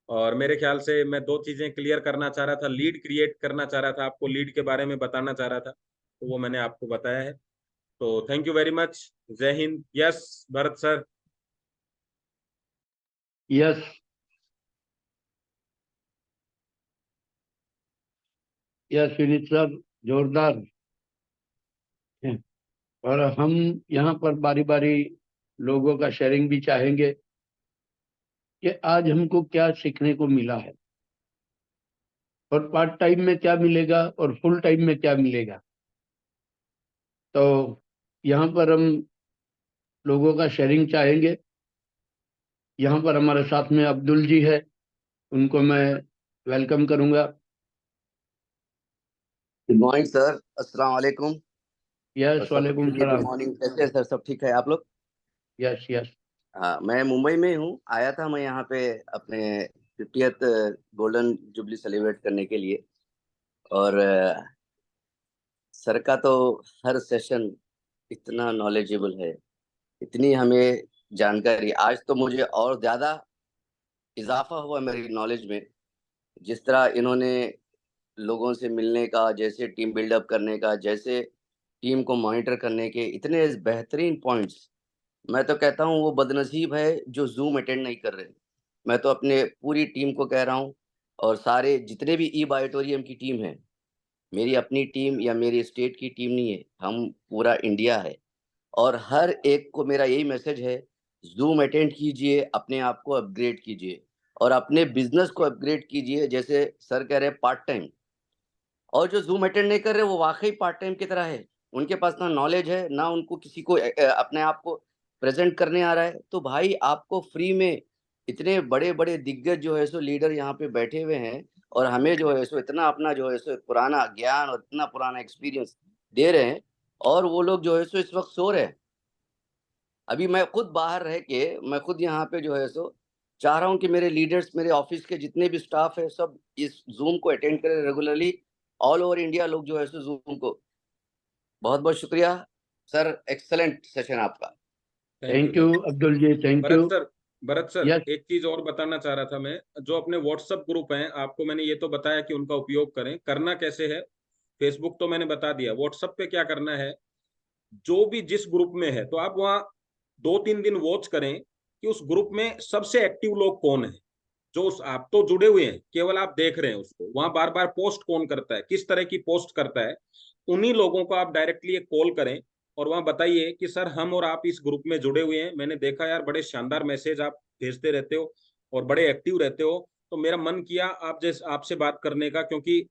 और मेरे ख्याल से मैं 2 चीजें क्लियर करना चाह रहा था, लीड क्रिएट करना चाह रहा था, आपको लीड के बारे में बताना चाह रहा था, तो वो मैंने आपको बताया है। तो थैंक यू वेरी मच। जय हिंद। Yes Bharat sir. Yes yes Vineet sir, जोरदार है। और हम यहाँ पर बारी बारी लोगों का शेयरिंग भी चाहेंगे कि आज हमको क्या सीखने को मिला है, और पार्ट टाइम में क्या मिलेगा और फुल टाइम में क्या मिलेगा। तो यहाँ पर हम लोगों का शेयरिंग चाहेंगे। यहाँ पर हमारे साथ में अब्दुल जी है, उनको मैं वेलकम करूंगा। गुड मॉर्निंग सर, अस्सलाम वालेकुम। और यस, वालेकुम सबके लिए गुड सलाम। मॉर्निंग। कैसे हैं सर? सब ठीक है आप लोग? Yes yes. हाँ, मैं मुंबई में हूँ। आया था मैं यहाँ पे अपने 50th गोल्डन जुबली सेलिब्रेट करने के लिए। और सर का तो हर सेशन इतना नॉलेजेबल है, इतनी हमें जानकारी। आज तो मुझे और ज़्यादा इजाफा हुआ मेरी नॉलेज में। जिस तरह इन्होंने लोगों से मिलने का, जैसे टीम बिल्डअप करने का, जैसे टीम को मॉनिटर करने के इतने बेहतरीन पॉइंट्स। मैं तो कहता हूँ वो बदनसीब है जो जूम अटेंड नहीं कर रहे। मैं तो अपने पूरी टीम को कह रहा हूँ, और सारे जितने भी ई बायोटोरियम की टीम है, मेरी अपनी टीम या मेरी स्टेट की टीम नहीं है, हम पूरा इंडिया है। और हर एक को मेरा यही मैसेज है, जूम अटेंड कीजिए, अपने आप को अपग्रेड कीजिए और अपने बिजनेस को अपग्रेड कीजिए। जैसे सर कह रहे हैं पार्ट टाइम, और जो जूम अटेंड नहीं कर रहे वो वाकई पार्ट टाइम की तरह है। उनके पास ना नॉलेज है, ना उनको किसी को अपने आप को प्रेजेंट करने आ रहा है। तो भाई आपको फ्री में इतने बड़े बड़े दिग्गज जो है सो लीडर यहाँ पे बैठे हुए हैं, और हमें जो है सो इतना अपना जो है सो पुराना ज्ञान और इतना पुराना एक्सपीरियंस दे रहे हैं, और वो लोग जो है सो इस वक्त सो रहे हैं। अभी मैं खुद बाहर रह के, मैं खुद यहाँ पे जो है सो चाह रहा हूँ कि मेरे लीडर्स, मेरे ऑफिस के जितने भी स्टाफ है, सब इस जूम को अटेंड करें रेगुलरली। ऑल ओवर इंडिया लोग जो है सो जूम को। बहुत बहुत शुक्रिया सर, एक्सेलेंट सेशन आपका। Thank you thank you thank Abdul ji, thank Bharat you. Sir. Bharat sir, yes. एक चीज और बताना चाह रहा था मैं। जो अपने व्हाट्सएप ग्रुप हैं, आपको मैंने ये तो बताया कि उनका उपयोग करें, करना कैसे है। फेसबुक तो मैंने बता दिया, व्हाट्सएप पे क्या करना है। जो भी जिस ग्रुप में है तो आप वहाँ 2-3 दिन वॉच करें कि उस ग्रुप में सबसे एक्टिव लोग कौन है। आप तो जुड़े हुए हैं, केवल आप देख रहे हैं उसको, वहां बार बार पोस्ट कौन करता है, किस तरह की पोस्ट करता है, उन्हीं लोगों को आप डायरेक्टली एक कॉल करें और वहां बताइए कि सर हम और आप इस ग्रुप में जुड़े हुए हैं, मैंने देखा यार बड़े शानदार मैसेज आप भेजते रहते हो और बड़े एक्टिव रहते हो, तो मेरा मन किया आपसे बात करने का, क्योंकि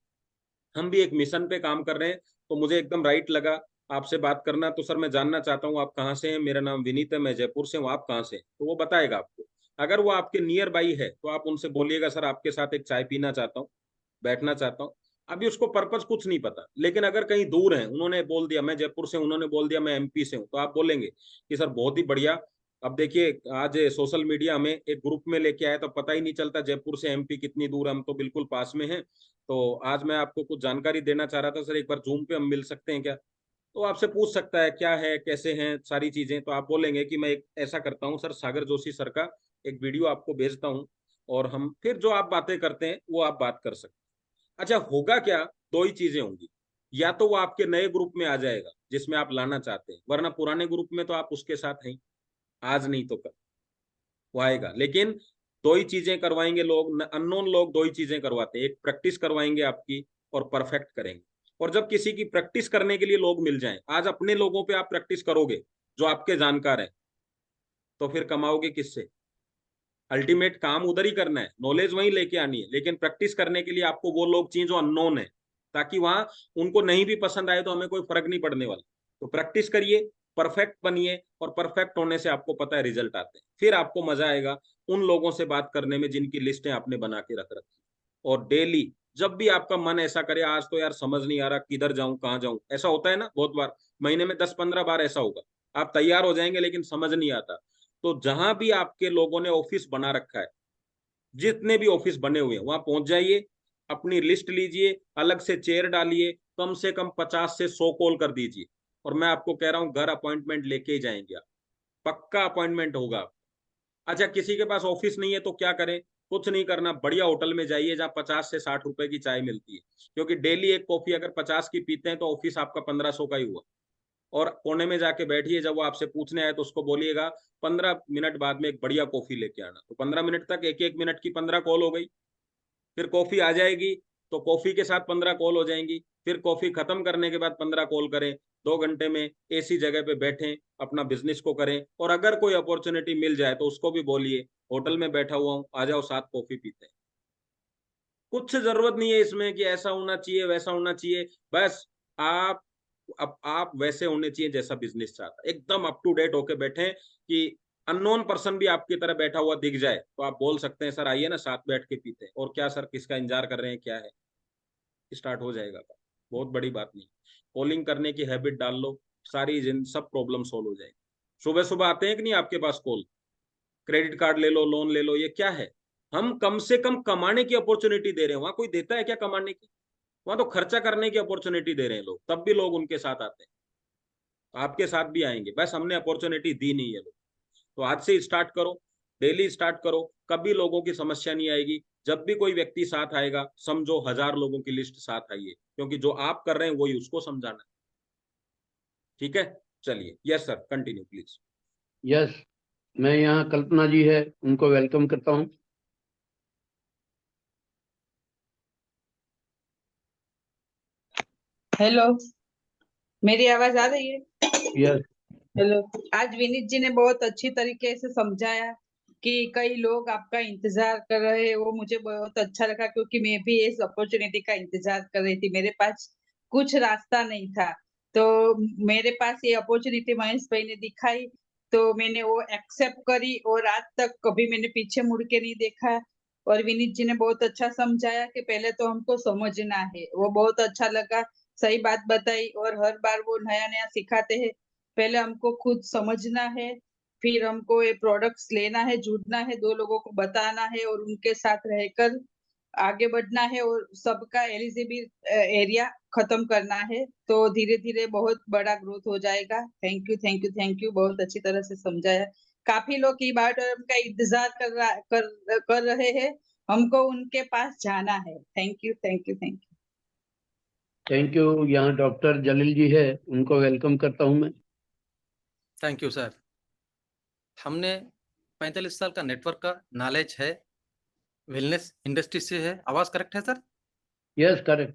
हम भी एक मिशन पे काम कर रहे हैं, तो मुझे एकदम राइट लगा आपसे बात करना। तो सर मैं जानना चाहता हूँ आप कहाँ से हैं, मेरा नाम विनीत है, मैं जयपुर से हूँ, आप कहाँ से हैं? तो वो बताएगा आपको। अगर वो आपके नियर बाई है तो आप उनसे बोलिएगा सर आपके साथ एक चाय पीना चाहता हूँ, बैठना चाहता हूँ। अभी उसको पर्पस कुछ नहीं पता, लेकिन अगर कहीं दूर है, उन्होंने बोल दिया मैं जयपुर से, उन्होंने बोल दिया मैं एमपी से हूँ, तो आप बोलेंगे कि सर बहुत ही बढ़िया। अब देखिए आज सोशल मीडिया हमें एक ग्रुप में लेके आया तो पता ही नहीं चलता जयपुर से एमपी कितनी दूर है, हम तो बिल्कुल पास में हैं। तो आज मैं आपको कुछ जानकारी देना चाह रहा था सर, एक बार जूम पे हम मिल सकते हैं क्या? तो आपसे पूछ सकता है क्या है, कैसे हैं, सारी चीजें। तो आप बोलेंगे कि मैं एक ऐसा करता हूँ सर, सागर जोशी सर का एक वीडियो आपको भेजता हूँ और हम फिर जो आप बातें करते हैं वो आप बात कर सकते हैं। अच्छा होगा क्या, दो ही चीजें होंगी, या तो वो आपके नए ग्रुप में आ जाएगा जिसमें आप लाना चाहते हैं, वरना पुराने ग्रुप में तो आप उसके साथ हैं, आज नहीं तो कल वो आएगा। लेकिन दो ही चीजें करवाएंगे लोग, अननोन लोग दो ही चीजें करवाते हैं, एक प्रैक्टिस करवाएंगे आपकी और परफेक्ट करेंगे। और जब किसी की प्रैक्टिस करने के लिए लोग मिल जाएं, आज अपने लोगों पे आप प्रैक्टिस करोगे जो आपके जानकार हैं, तो फिर कमाओगे किससे? अल्टीमेट काम उधर ही करना है, नॉलेज वहीं लेके आनी है, लेकिन प्रैक्टिस करने के लिए आपको वो लोग चाहिए जो अननोन है, ताकि वहां उनको नहीं भी पसंद आए तो हमें कोई फर्क नहीं पड़ने वाला। तो प्रैक्टिस करिए, परफेक्ट बनिए, और परफेक्ट होने से आपको पता है रिजल्ट आते हैं, फिर आपको मजा आएगा उन लोगों से बात करने में जिनकी लिस्टें आपने बना के रख रखी। और डेली जब भी आपका मन ऐसा करे आज तो यार समझ नहीं आ रहा किधर जाऊं कहाँ जाऊं, ऐसा होता है ना बहुत बार, महीने में 10-15 बार ऐसा होगा, आप तैयार हो जाएंगे लेकिन समझ नहीं आता। तो जहां भी आपके लोगों ने ऑफिस बना रखा है, जितने भी ऑफिस बने हुए हैं वहां पहुंच जाइए, अपनी लिस्ट लीजिए, अलग से चेयर डालिए, कम से कम 50 से 100 कॉल कर दीजिए, और मैं आपको कह रहा हूं घर अपॉइंटमेंट लेके ही जाएंगे आप, पक्का अपॉइंटमेंट होगा। अच्छा किसी के पास ऑफिस नहीं है तो क्या करें? कुछ नहीं करना, बढ़िया होटल में जाइए जहाँ 50 से 60 रुपए की चाय मिलती है, क्योंकि डेली एक कॉफी अगर 50 की पीते हैं तो ऑफिस आपका 1500 का ही हुआ। और कोने में जाके बैठिए, जब वो आपसे पूछने आए तो उसको बोलिएगा 15 मिनट बाद में एक बढ़िया कॉफी लेके आना, तो 15 मिनट तक एक एक मिनट की 15 कॉल हो गई, फिर कॉफी आ जाएगी तो कॉफी के साथ 15 कॉल हो जाएंगी, फिर कॉफी खत्म करने के बाद 15 कॉल करें, 2 घंटे में एसी जगह पे बैठें, अपना बिजनेस को करें। और अगर कोई अपॉर्चुनिटी मिल जाए तो उसको भी बोलिए होटल में बैठा हुआ हूँ, आ जाओ साथ कॉफी पीते हैं। कुछ जरूरत नहीं है इसमें कि ऐसा होना चाहिए वैसा होना चाहिए, बस आप अब आप वैसे होने चाहिए जैसा बिजनेस चाहता है, एकदम अप टू डेट होके बैठे कि अननोन पर्सन भी आपकी तरह बैठा हुआ दिख जाए तो आप बोल सकते हैं सर आइए ना साथ बैठ के पीते हैं, और क्या सर किसका इंतजार कर रहे हैं, क्या है, स्टार्ट हो जाएगा काम। बहुत बड़ी बात नहीं, कॉलिंग करने की हैबिट डाल लो, सारी सब प्रॉब्लम सोल्व हो जाएगी। सुबह सुबह आते हैं कि नहीं आपके पास कॉल, क्रेडिट कार्ड ले लो, लोन ले लो, ये क्या है? हम कम से कम कमाने की अपॉर्चुनिटी दे रहे हैं, वहां कोई देता है क्या कमाने की? वहां तो खर्चा करने की अपॉर्चुनिटी दे रहे हैं लोग, तब भी लोग उनके साथ आते हैं, आपके साथ भी आएंगे, बस हमने अपॉर्चुनिटी दी नहीं है लोग। तो आज से स्टार्ट करो, डेली स्टार्ट करो, कभी लोगों की समस्या नहीं आएगी। जब भी कोई व्यक्ति साथ आएगा समझो 1000 लोगों की लिस्ट साथ आई है, क्योंकि जो आप कर रहे हैं वही उसको समझाना है। ठीक है, चलिए, yes sir, continue please. Yes, मैं यहाँ कल्पना जी है उनको वेलकम करता हूँ। हेलो, मेरी आवाज आ रही है? यस। हेलो। आज विनीत जी ने बहुत अच्छी तरीके से समझाया कि कई लोग आपका इंतजार कर रहे हैं, वो मुझे बहुत अच्छा लगा क्योंकि मैं भी इस अपॉर्चुनिटी का इंतजार कर रही थी, मेरे पास कुछ रास्ता नहीं था, तो मेरे पास ये अपॉर्चुनिटी महेश भाई ने दिखाई, तो मैंने वो एक्सेप्ट करी और आज तक कभी मैंने पीछे मुड़ के नहीं देखा। और विनीत जी ने बहुत अच्छा समझाया कि पहले तो हमको समझना है, वो बहुत अच्छा लगा, सही बात बताई, और हर बार वो नया नया सिखाते हैं। पहले हमको खुद समझना है, फिर हमको ये प्रोडक्ट्स लेना है, जुड़ना है, 2 लोगों को बताना है और उनके साथ रहकर आगे बढ़ना है और सबका एलिजिबल एरिया खत्म करना है, तो धीरे धीरे बहुत बड़ा ग्रोथ हो जाएगा। Thank you, thank you, thank you, बहुत अच्छी तरह से समझाया। काफी लोग ई बार का इंतजार कर रहे हैं, हमको उनके पास जाना है। Thank you, thank you, thank you. Thank you. यहाँ डॉक्टर जलील जी है, उनको वेलकम करता हूँ मैं। Thank you sir. हमने 45 साल का नेटवर्क का नॉलेज है, वेलनेस इंडस्ट्री से है। आवाज करेक्ट है सर? Yes correct.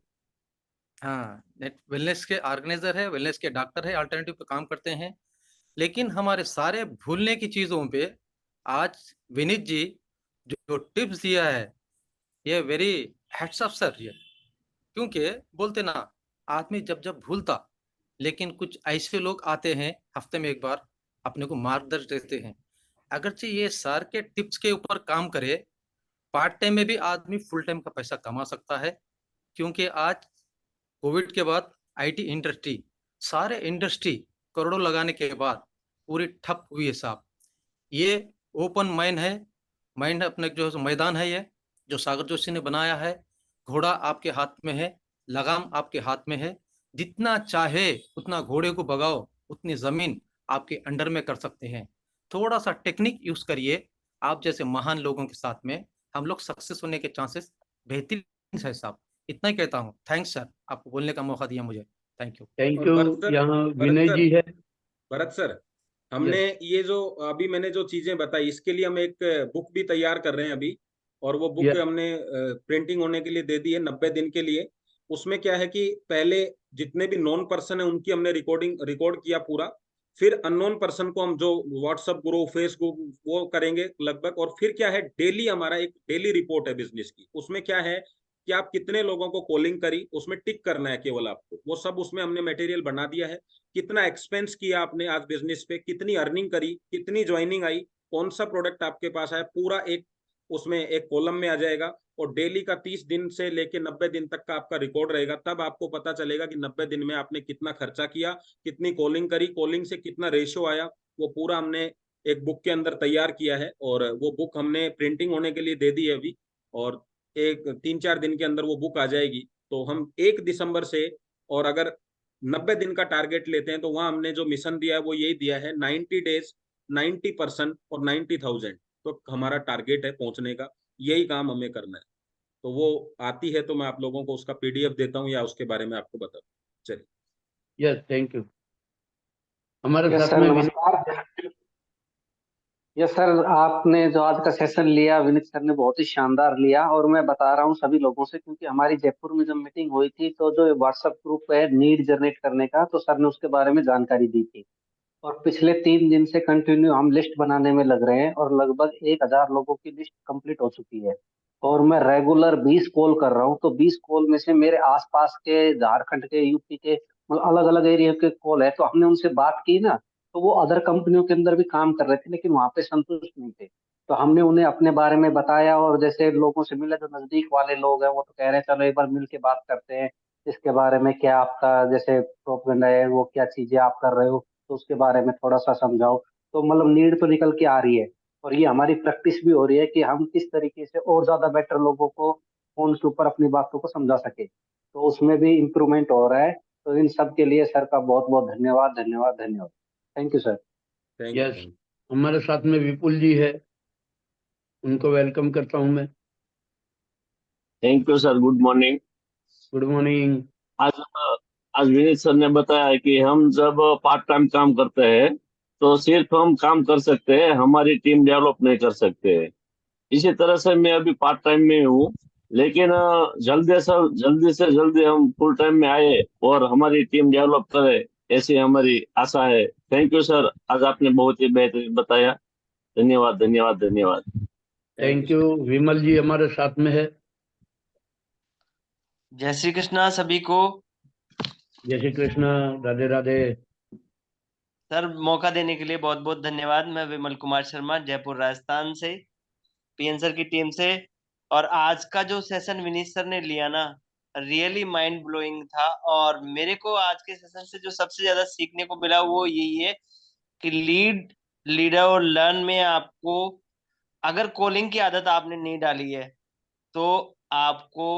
हाँ, वेलनेस के ऑर्गेनाइजर है, वेलनेस के डॉक्टर है, अल्टरनेटिव पे काम करते हैं। लेकिन हमारे सारे भूलने की चीजों पे आज विनीत जी जो टिप्स दिया है, ये वेरी हैट्स ऑफ सर। ये क्योंकि बोलते ना, आदमी जब जब भूलता, लेकिन कुछ ऐसे लोग आते हैं हफ्ते में एक बार, अपने को मार्गदर्शन देते हैं। अगरचे ये सर के टिप्स के ऊपर काम करे, पार्ट टाइम में भी आदमी फुल टाइम का पैसा कमा सकता है। क्योंकि आज कोविड के बाद आईटी इंडस्ट्री, सारे इंडस्ट्री करोड़ों लगाने के बाद पूरी ठप हुई है साहब। ये ओपन माइंड है, माइंड अपने जो मैदान है, ये जो सागर जोशी ने बनाया है। घोड़ा आपके हाथ में है, लगाम आपके हाथ में है। जितना चाहे उतना घोड़े को भगाओ, उतनी जमीन आपके अंडर में कर सकते हैं। थोड़ा सा टेक्निक यूज करिए, आप जैसे महान लोगों के साथ में हम लोग सक्सेस होने के चांसेस बेहतरीन है साहब। इतना ही कहता हूँ। थैंक्स सर, आपको बोलने का मौका दिया मुझे। Thank you. थैंक और यू। भरत सर, यहाँ भरत विनय सर, जी है। भरत सर, हमने यस ये जो अभी मैंने जो चीजें बताई, इसके लिए हम एक बुक भी तैयार कर रहे हैं अभी। और वो बुक यस हमने प्रिंटिंग होने के लिए दे दी है 90 दिन के लिए। उसमें क्या है कि पहले जितने भी नॉन पर्सन है उनकी हमने रिकॉर्ड किया पूरा। फिर अननोन पर्सन को हम जो व्हाट्सएप ग्रुप, फेसबुक, वो करेंगे लगभग। और फिर क्या है, डेली हमारा एक डेली रिपोर्ट है बिजनेस की। उसमें क्या है कि आप कितने लोगों को कॉलिंग करी, उसमें टिक करना है केवल आपको। वो सब उसमें हमने मटेरियल बना दिया है। कितना एक्सपेंस किया आपने आज बिजनेस पे, कितनी अर्निंग करी, कितनी ज्वाइनिंग आई, कौन सा प्रोडक्ट आपके पास आया, पूरा एक उसमें एक कॉलम में आ जाएगा। और डेली का 30 दिन से लेके 90 दिन तक का आपका रिकॉर्ड रहेगा। तब आपको पता चलेगा कि 90 दिन में आपने कितना खर्चा किया, कितनी कॉलिंग करी, कॉलिंग से कितना रेशियो आया। वो पूरा हमने एक बुक के अंदर तैयार किया है। और वो बुक हमने प्रिंटिंग होने के लिए दे दी है अभी। और एक 3-4 दिन के अंदर वो बुक आ जाएगी। तो हम 1 दिसंबर से, और अगर 90 दिन का टारगेट लेते हैं, तो वहां हमने जो मिशन दिया है वो यही दिया है, 90 डेज, 90% और 90,000। तो हमारा टारगेट है पहुंचने का। यही काम हमें करना है। तो वो आती है तो मैं आप लोगों को उसका पीडीएफ देता हूँ, या उसके बारे में आपको बता दूं। चलिए। Yes thank you. हमारे यस साथ सर, में नमस्कार। विनय जी है। यस सर, आपने जो आज का सेशन लिया विनीत सर ने बहुत ही शानदार लिया, और मैं बता रहा हूँ सभी लोगों से, क्योंकि हमारी जयपुर में जब मीटिंग हुई थी तो जो व्हाट्सएप ग्रुप है नीड जनरेट करने का, तो सर ने उसके बारे में जानकारी दी थी। और पिछले 3 दिन से कंटिन्यू हम लिस्ट बनाने में लग रहे हैं, और लगभग 1,000 लोगों की लिस्ट कंप्लीट हो चुकी है। और मैं रेगुलर 20 कॉल कर रहा हूँ, तो 20 कॉल में से मेरे आसपास के झारखंड के, यूपी के, मतलब अलग अलग एरिया के कॉल है। तो हमने उनसे बात की ना, तो वो अदर कंपनियों के अंदर भी काम कर रहे थे, लेकिन वहां पे संतुष्ट नहीं थे। तो हमने उन्हें अपने बारे में बताया, और जैसे लोगों से मिले, जो नजदीक वाले लोग हैं वो तो कह रहे हैं चलो एक बार मिल के बात करते हैं इसके बारे में, क्या आपका जैसे प्रोपेगेंडा है, वो क्या चीजें आप कर रहे हो, तो उसके बारे में थोड़ा सा समझाओ। तो मतलब नीड तो निकल के आ रही है, और ये हमारी प्रैक्टिस भी हो रही है कि हम किस तरीके से और ज्यादा बेटर लोगों को फोन के ऊपर अपनी बातों को समझा सके। तो उसमें भी इम्प्रूवमेंट हो रहा है। तो इन सब के लिए सर का बहुत बहुत धन्यवाद, धन्यवाद, धन्यवाद। Thank you sir. Thank you, yes thank हमारे साथ में विपुल जी है, उनको वेलकम करता हूँ मैं। Thank you sir, good morning. Good morning. आज आज विनीत सर ने बताया कि हम जब पार्ट टाइम काम करते हैं तो सिर्फ हम काम कर सकते हैं, हमारी टीम डेवलप नहीं कर सकते। इसी तरह से मैं अभी पार्ट टाइम में हूँ, लेकिन जल्दी से जल्दी हम फुल टाइम में आए और हमारी टीम डेवलप करे, ऐसी हमारी आशा है। थैंक यू सर, आज आपने बहुत ही बेहतरीन बताया। धन्यवाद, धन्यवाद, धन्यवाद। You thank you. सर। विमल जी हमारे साथ में है। जय श्री कृष्णा सभी को। जय श्री कृष्ण। राधे राधे। सर, मौका देने के लिए बहुत बहुत धन्यवाद। मैं विमल कुमार शर्मा, जयपुर राजस्थान से, पीएन सर की टीम से। और आज का जो सेशन विनीत सर ने लिया ना, रियली माइंड ब्लोइंग था। और मेरे को आज के सेशन से जो सबसे ज्यादा सीखने को मिला वो यही है कि लीडर और लर्न में आपको, अगर कॉलिंग की आदत आपने नहीं डाली है तो आपको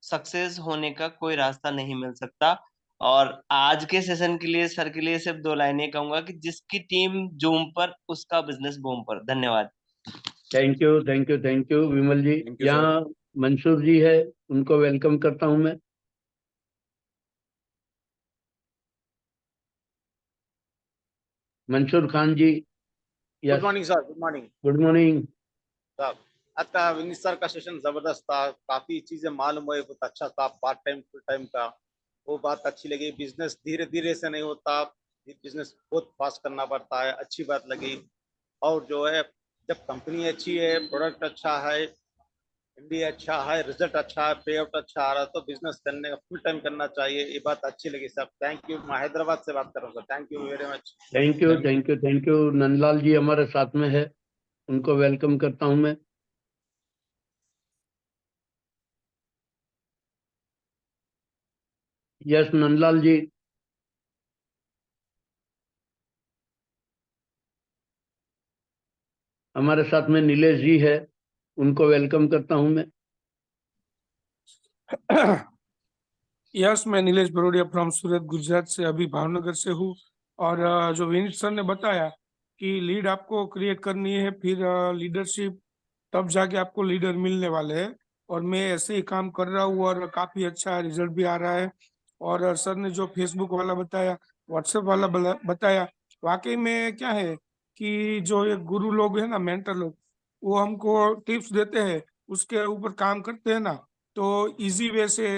सक्सेस होने का कोई रास्ता नहीं मिल सकता। और आज के सेशन के लिए सर के लिए सिर्फ 2 लाइनें कहूंगा कि जिसकी टीम जूम पर उसका बिजनेस बूम पर। धन्यवाद। Thank you thank you thank you Vimal ji. Thank you sir. यहाँ मंसूर जी है, उनको वेलकम करता हूँ मैं। Mansoor Khan ji. Good yes morning sir, good morning good morning. Sir. आज का विनीत सर का सेशन जबरदस्त था, काफी चीजें मालूम हुई, बहुत अच्छा था। पार्ट टाइम फुल टाइम का वो बात अच्छी लगी। बिजनेस धीरे धीरे से नहीं होता, बिजनेस बहुत फास्ट करना पड़ता है, अच्छी बात लगी। और जो है, जब कंपनी अच्छी है, प्रोडक्ट अच्छा है, इंडिया अच्छा है, रिजल्ट अच्छा है, पे आउट अच्छा आ रहा है, तो बिजनेस करने का फुल टाइम करना चाहिए। ये बात अच्छी लगी सर। Thank you. मैं हैदराबाद से बात कर रहा हूँ sir. Thank you very much. Thank you, thank you, thank you. Nandlal ji हमारे साथ में है, उनको वेलकम करता हूं मैं। यस नंदलाल जी। हमारे साथ में नीलेश जी है, उनको वेलकम करता हूं मैं। यस, मैं नीलेश बरोडिया फ्रॉम सूरत, गुजरात से अभी भावनगर से हूँ। और जो विनीत सर ने बताया कि लीड आपको क्रिएट करनी है, फिर लीडरशिप, तब जाके आपको लीडर मिलने वाले हैं। और मैं ऐसे ही काम कर रहा हूँ और काफी अच्छा रिजल्ट भी आ रहा है। और सर ने जो फेसबुक वाला बताया, व्हाट्सएप वाला बताया, वाकई में क्या है कि जो ये गुरु लोग हैं ना, मेंटर लोग, वो हमको टिप्स देते हैं, उसके ऊपर काम करते हैं ना, तो इजी वे से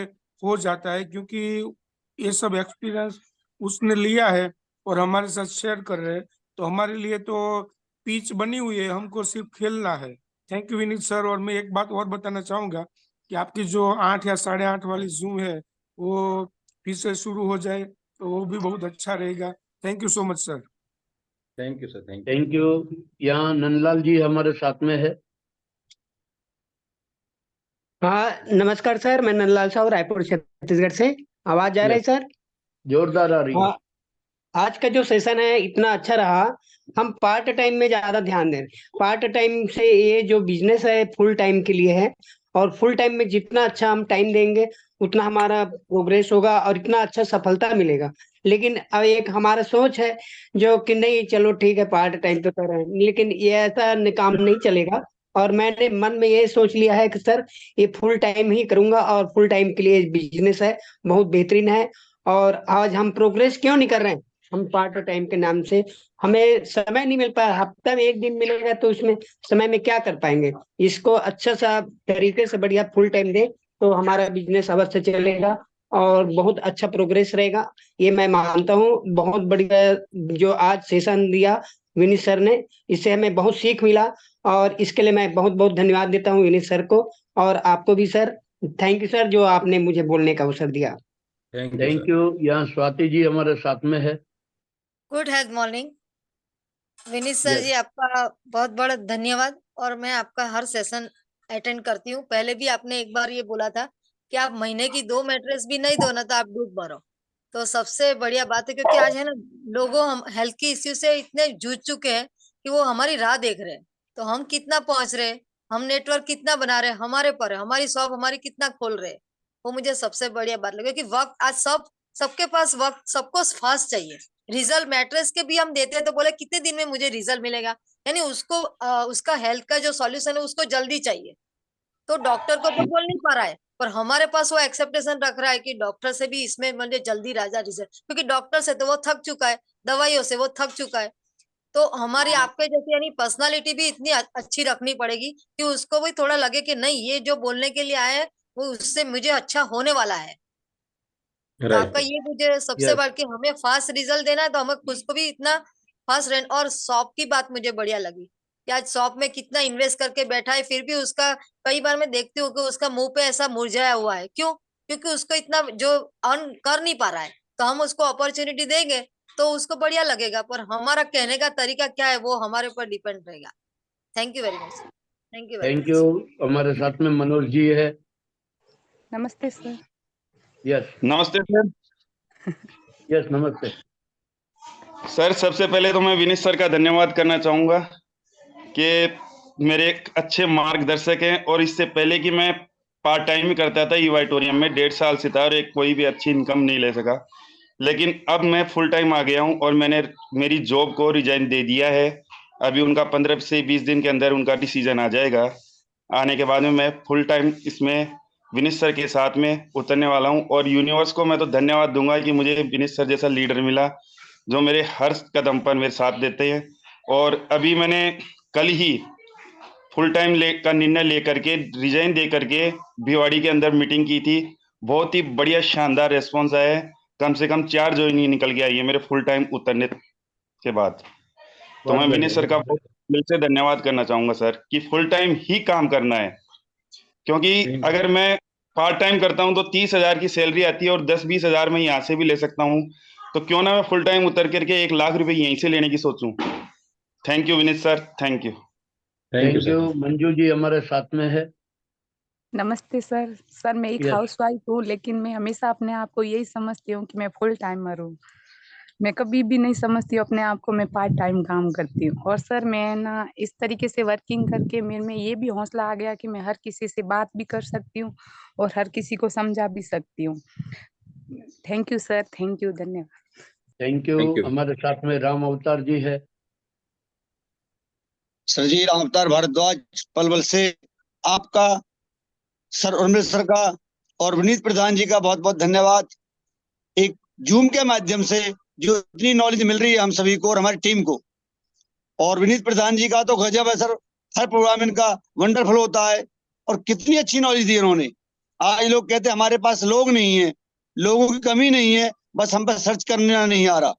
हो जाता है। क्योंकि ये सब एक्सपीरियंस उसने लिया है और हमारे साथ शेयर कर रहे हैं, तो हमारे लिए तो पिच बनी हुई है, हमको सिर्फ खेलना है। Thank you Vineet sir. और मैं एक बात और बताना चाहूंगा कि आपकी जो 8 या 8:30 वाली जूम है, वो फिर से शुरू हो जाए तो वो भी बहुत अच्छा रहेगा। Thank you so much sir. Thank you sir. Thank you. Thank you. यहाँ नंदलाल जी हमारे साथ में है। हाँ नमस्कार सर, मैं नंदलाल साहू, रायपुर छत्तीसगढ़ से। आवाज आ रही है यस, सर? जोरदार आ रही है। हाँ, आज का जो सेशन है इतना अच्छा रहा। हम पार्ट टाइम में ज्यादा ध्यान दें। पार्ट टाइम से ये जो बिजनेस है फुल टाइम के लिए है, और फुल टाइम में जितना अच्छा हम टाइम देंगे उतना हमारा प्रोग्रेस होगा और इतना अच्छा सफलता मिलेगा। लेकिन अब एक हमारा सोच है जो कि नहीं, चलो ठीक है पार्ट टाइम तो कर रहे हैं, लेकिन ये ऐसा काम नहीं चलेगा। और मैंने मन में ये सोच लिया है कि सर ये फुल टाइम ही करूंगा, और फुल टाइम के लिए बिजनेस है, बहुत बेहतरीन है। और आज हम प्रोग्रेस क्यों नहीं कर रहे हैं? हम पार्ट टाइम के नाम से हमें समय नहीं मिल पाया। हफ्ता में एक दिन मिलेगा तो उसमें समय में क्या कर पाएंगे? इसको अच्छा सा तरीके से बढ़िया फुल टाइम दे तो हमारा बिजनेस अवश्य चलेगा और बहुत अच्छा प्रोग्रेस रहेगा, ये मैं मानता हूँ। बहुत बढ़िया जो आज सेशन दिया विनीत सर ने, इससे हमें बहुत सीख मिला, और इसके लिए मैं बहुत बहुत धन्यवाद देता हूँ विनीत सर को, और आपको भी सर। थैंक यू सर, जो आपने मुझे बोलने का अवसर दिया। Thank you thank sir. You. यहाँ स्वाति जी हमारे साथ में है। Good health morning Vineet sir ji, yes, आपका बहुत बड़ा धन्यवाद। और मैं आपका हर सेशन अटेंड करती हूँ। पहले भी आपने एक बार ये बोला था कि आप महीने की 2 मैट्रेस भी नहीं दो ना तो आप डूब मरो। तो सबसे बढ़िया बात है, क्योंकि आज है ना, लोगों हम हेल्थ की इश्यू से इतने जूझ चुके हैं कि वो हमारी राह देख रहे हैं। तो हम कितना पहुंच रहे हैं, हम नेटवर्क कितना बना रहे हैं, हमारे पर है। हमारी शॉप हमारी कितना खोल रहे हैं, वो मुझे सबसे बढ़िया बात लगी। कि वक्त आज सबके पास वक्त, सबको फास्ट चाहिए। रिजल्ट मैट्रेस के भी हम देते हैं तो बोले कितने दिन में मुझे रिजल्ट मिलेगा, यानी उसको उसका हेल्थ का जो सॉल्यूशन है उसको जल्दी चाहिए। तो डॉक्टर को तो बोल नहीं पा रहा है, पर हमारे पास वो एक्सेप्टेशन रख रहा है कि डॉक्टर से भी इसमें मुझे जल्दी राजा रिजल्ट, क्योंकि डॉक्टर से तो वो थक चुका है, दवाइयों से वो थक चुका है। तो हमारी आपके जैसे यानी पर्सनालिटी भी इतनी अच्छी रखनी पड़ेगी कि उसको भी थोड़ा लगे कि नहीं, ये जो बोलने के लिए आए हैं वो उससे मुझे अच्छा होने वाला है। तो आपका राइट। ये मुझे सबसे यस, बढ़ के हमें फास्ट रिजल्ट देना है, तो हमें खुद को भी इतना फास्ट रहना। और शॉप की बात मुझे बढ़िया लगी कि आज शॉप में कितना इन्वेस्ट करके बैठा है, फिर भी उसका कई बार मैं देखती हूँ कि उसका मुंह पे ऐसा मुरझाया हुआ है। क्यों? क्योंकि उसको इतना जो अर्न कर नहीं पा रहा है। तो हम उसको अपॉर्चुनिटी देंगे तो उसको बढ़िया लगेगा, पर हमारा कहने का तरीका क्या है वो हमारे ऊपर डिपेंड रहेगा। Thank you very much. Thank you very thank you. Much. हमारे साथ में मनोज जी है। नमस्ते सर। यस, नमस्ते सर। यस, नमस्ते। सर सबसे पहले तो मैं विनीत सर का धन्यवाद करना चाहूँगा कि मेरे एक अच्छे मार्गदर्शक हैं। और इससे पहले कि मैं पार्ट टाइम ही करता था ईवाइटोरियम में, 1.5 साल से था और एक कोई भी अच्छी इनकम नहीं ले सका। लेकिन अब मैं फुल टाइम आ गया हूँ और मैंने मेरी जॉब को रिजाइन दे दिया है। अभी उनका 15 से 20 दिन के अंदर उनका डिसीजन आ जाएगा। आने के बाद में मैं फुल टाइम इसमें विनीत सर के साथ में उतरने वाला हूँ। और यूनिवर्स को मैं तो धन्यवाद दूंगा कि मुझे विनीत सर जैसा लीडर मिला जो मेरे हर कदम पर मेरे साथ देते हैं। और अभी मैंने कल ही फुल टाइम का निर्णय लेकर के रिजाइन दे करके भिवाड़ी के अंदर मीटिंग की थी। बहुत ही बढ़िया शानदार रेस्पॉन्स आया है। कम से कम 4 ज्वाइनिंग निकल के आई है मेरे फुल टाइम उतरने के बाद। तो मैं विनीत सर का बहुत दिल से धन्यवाद करना चाहूंगा सर कि फुल टाइम ही काम करना है, क्योंकि अगर मैं पार्ट टाइम करता हूं तो 30,000 की सैलरी आती है और 10-20 हजार मैं यहाँ से भी ले सकता हूँ। तो क्यों ना मैं फुल टाइम उतर करके 1 लाख रुपए यहीं से लेने की सोचूं। Thank you Vineet sir, thank you. Thank you. Manju ji हमारे साथ में है। नमस्ते सर। सर मैं एक Yes. हाउसवाइफ हूँ, लेकिन मैं हमेशा अपने आप को यही समझती हूँ कि मैं फुल टाइमर हूँ। मैं कभी भी नहीं समझती हूँ अपने आप को मैं पार्ट टाइम काम करती हूँ। और सर मैं ना इस तरीके से वर्किंग करके मेरे में ये भी हौसला आ गया कि मैं हर किसी से बात भी कर सकती हूँ और हर किसी को समझा भी सकती हूँ। Thank you sir, thank you, धन्यवाद। Thank you. हमारे साथ में राम अवतार जी है। सर जी, राम अवतार भारद्वाज पलवल से आपका, सर उर्मिल सर का और विनीत प्रधान जी का बहुत बहुत धन्यवाद। एक जूम के माध्यम से जो इतनी नॉलेज मिल रही है हम सभी को और हमारी टीम को, और विनीत प्रधान जी का तो गजब है सर। हर प्रोग्राम इनका वंडरफुल होता है और कितनी अच्छी नॉलेज दी उन्होंने। आज लोग कहते हैं हमारे पास लोग नहीं है, लोगों की कमी नहीं है, बस हम पर सर्च करना नहीं आ रहा।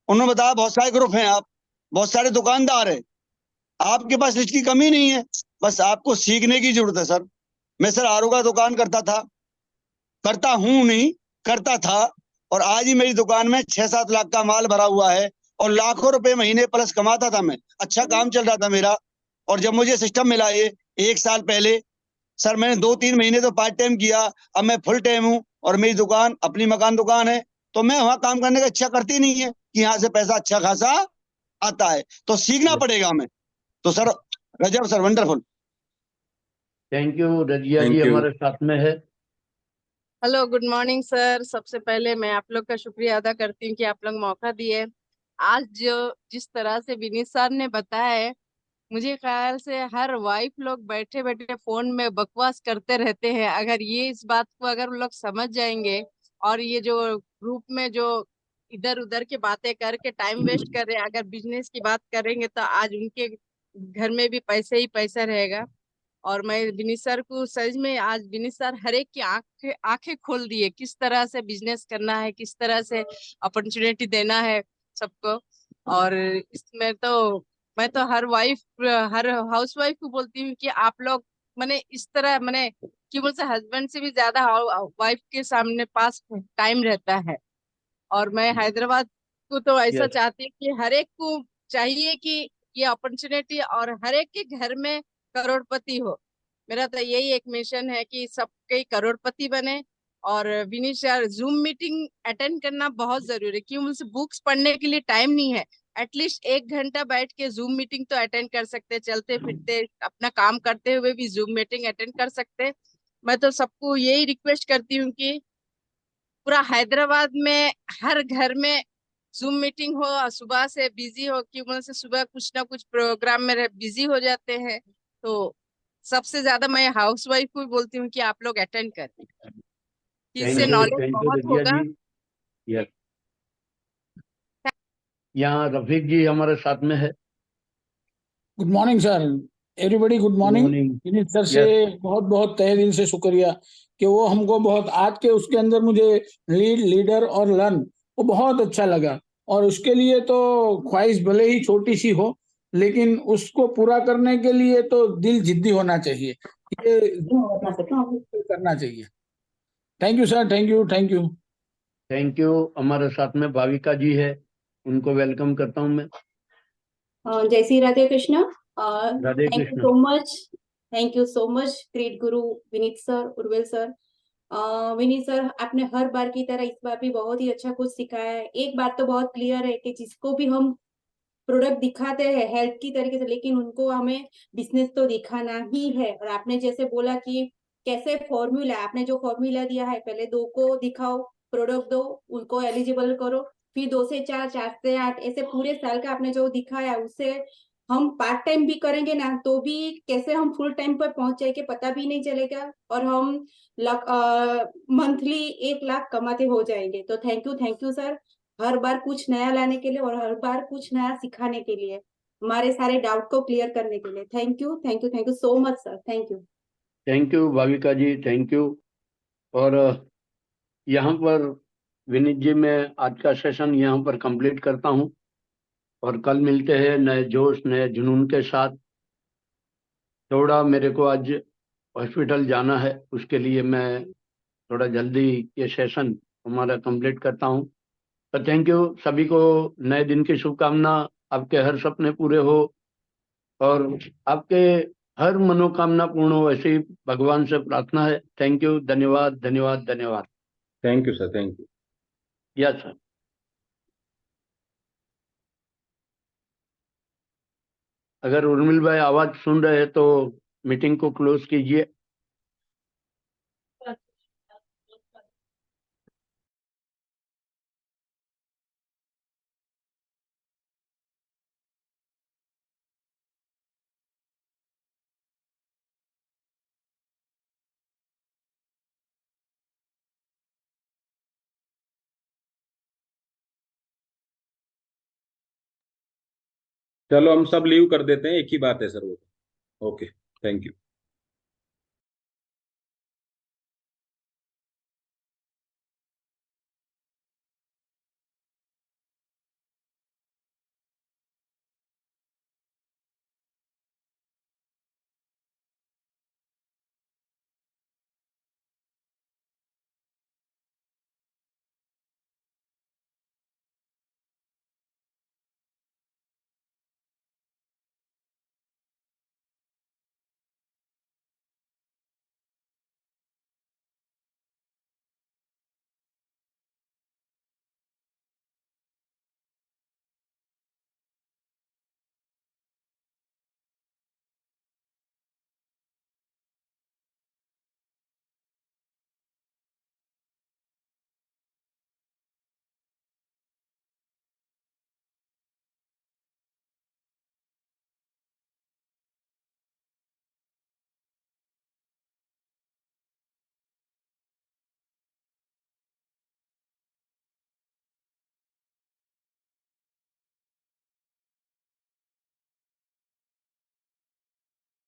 उन्होंने बताया बहुत सारे ग्रुप हैं, आप बहुत सारे दुकानदार हैं, आपके पास लिस्ट की कमी नहीं है, बस आपको सीखने की जरूरत है सर। मैं सर आरू का दुकान करता था, करता हूं नहीं, करता था, और आज ही मेरी दुकान में 6-7 लाख का माल भरा हुआ है और लाखों रुपए महीने प्लस कमाता था मैं। अच्छा काम चल रहा था मेरा। और जब मुझे सिस्टम मिला ये 1 साल पहले, सर मैंने 2-3 महीने तो पार्ट टाइम किया, अब मैं फुल टाइम हूँ और मेरी दुकान अपनी मकान दुकान है, तो मैं वहां काम करने का इच्छा करती नहीं है कि यहाँ से पैसा अच्छा खासा आता है, तो सीखना पड़ेगा हमें। तो सर गजब sir, wonderful. Thank you. Razia ji हमारे साथ में है। Hello, good morning sir. सबसे पहले मैं आप लोग का शुक्रिया अदा करती हूँ कि आप लोग मौका दिए। आज जो जिस तरह से विनीत सर ने बताया है, मुझे ख्याल से हर वाइफ लोग बैठे बैठे फोन में बकवास करते रहते हैं। अगर ये इस बात को अगर वो लोग समझ जाएंगे और ये जो ग्रुप में जो इधर उधर की बातें करके टाइम वेस्ट कर रहे हैं, अगर बिजनेस की बात करेंगे तो आज उनके घर में भी पैसे ही पैसा रहेगा। और मैं विनीत सर को सच में, आज विनीत सर हर एक की आंखें खोल दिए, किस तरह से बिजनेस करना है, किस तरह से अपॉर्चुनिटी देना है सबको। और इसमें तो मैं तो हर हाउस वाइफ को बोलती हूँ कि आप लोग मैंने इस तरह मैंने कि बोलते हस्बैंड से भी ज्यादा वाइफ के सामने पास टाइम रहता है। और मैं हैदराबाद को तो ऐसा Yes. चाहती हूँ कि हर एक को चाहिए कि ये अपॉर्चुनिटी और हर एक के घर में करोड़पति हो। मेरा तो यही एक मिशन है कि सबके करोड़पति बने। और Vineet sir, zoom meeting attend करना बहुत जरूरी है, क्यों मुझसे बुक्स पढ़ने के लिए टाइम नहीं है। एटलीस्ट 1 घंटा बैठ के जूम मीटिंग तो अटेंड कर सकते, चलते फिरते अपना काम करते हुए भी जूम मीटिंग अटेंड कर सकते। मैं तो सबको यही रिक्वेस्ट करती हूँ कि पूरा हैदराबाद में हर घर में जूम मीटिंग हो। सुबह से बिजी हो, क्योंकि से सुबह कुछ ना कुछ प्रोग्राम में बिजी हो जाते हैं। तो सबसे ज्यादा मैं हाउस वाइफ को बोलती हूँ कि आप लोग अटेंड करें, इससे नॉलेज थैंक यू बहुत रजिया होगा। जी। यस। यहाँ रफीक जी हमारे साथ में है। Good morning sir, everybody good morning. Morning. Vineet sir से बहुत बहुत तहे दिल से शुक्रिया कि वो हमको बहुत आज के उसके अंदर मुझे लीडर और लर्न वो बहुत अच्छा लगा। और उसके लिए तो ख्वाहिश भले ही छोटी सी हो, लेकिन उसको पूरा करने के लिए तो दिल जिद्दी होना चाहिए, ये करना चाहिए। Thank you sir, thank you, thank you. Thank you. हमारे साथ में भाविका जी है, उनको वेलकम करता हूँ मैं। जय Shri Radhe Krishna. Radhe thank you Krishna. So much, thank you so much great guru Vineet sir, Urvil sir. Vineet sir, आपने हर बार की तरह इस बार भी बहुत ही अच्छा कुछ सिखाया है। एक बात तो बहुत क्लियर है कि जिसको भी हम प्रोडक्ट दिखाते हैं हेल्थ की तरीके से, लेकिन उनको हमें बिजनेस तो दिखाना ही है। और आपने जैसे बोला कि कैसे फॉर्मूला, आपने जो फॉर्मूला दिया है, पहले 2 को दिखाओ, प्रोडक्ट दो, उनको एलिजिबल करो, फिर 2 से 4, 4 से 8, ऐसे पूरे साल का आपने जो दिखाया, उससे हम पार्ट टाइम भी करेंगे ना तो भी कैसे हम फुल टाइम पर पहुंच जाएंगे पता भी नहीं चलेगा, और हम मंथली 1 लाख कमाते हो जाएंगे। तो थैंक यू सर, हर बार कुछ नया लाने के लिए और हर बार कुछ नया सिखाने के लिए। हमारे सारे डाउट को क्लियर करने के लिए। Thank you, thank you, thank you so much sir. Thank you. Thank you Bhavika ji, thank you. और यहाँ पर विनीत जी, मैं आज का सेशन यहाँ पर कंप्लीट करता हूँ और कल मिलते हैं नए जोश नए जुनून के साथ। थोड़ा मेरे को आज हॉस्पिटल जाना है, उसके लिए मैं थोड़ा जल्दी ये सेशन हमारा कंप्लीट करता हूँ। तो थैंक यू सभी को, नए दिन की शुभकामना। आपके हर सपने पूरे हो और आपके हर मनोकामना पूर्ण हो, ऐसी भगवान से प्रार्थना है। थैंक यू, धन्यवाद धन्यवाद धन्यवाद। Thank you sir, thank you. Yes sir. अगर उर्मिल भाई आवाज सुन रहे हैं तो मीटिंग को क्लोज कीजिए। चलो हम सब लीव कर देते हैं, एक ही बात है सर वो। Okay, thank you.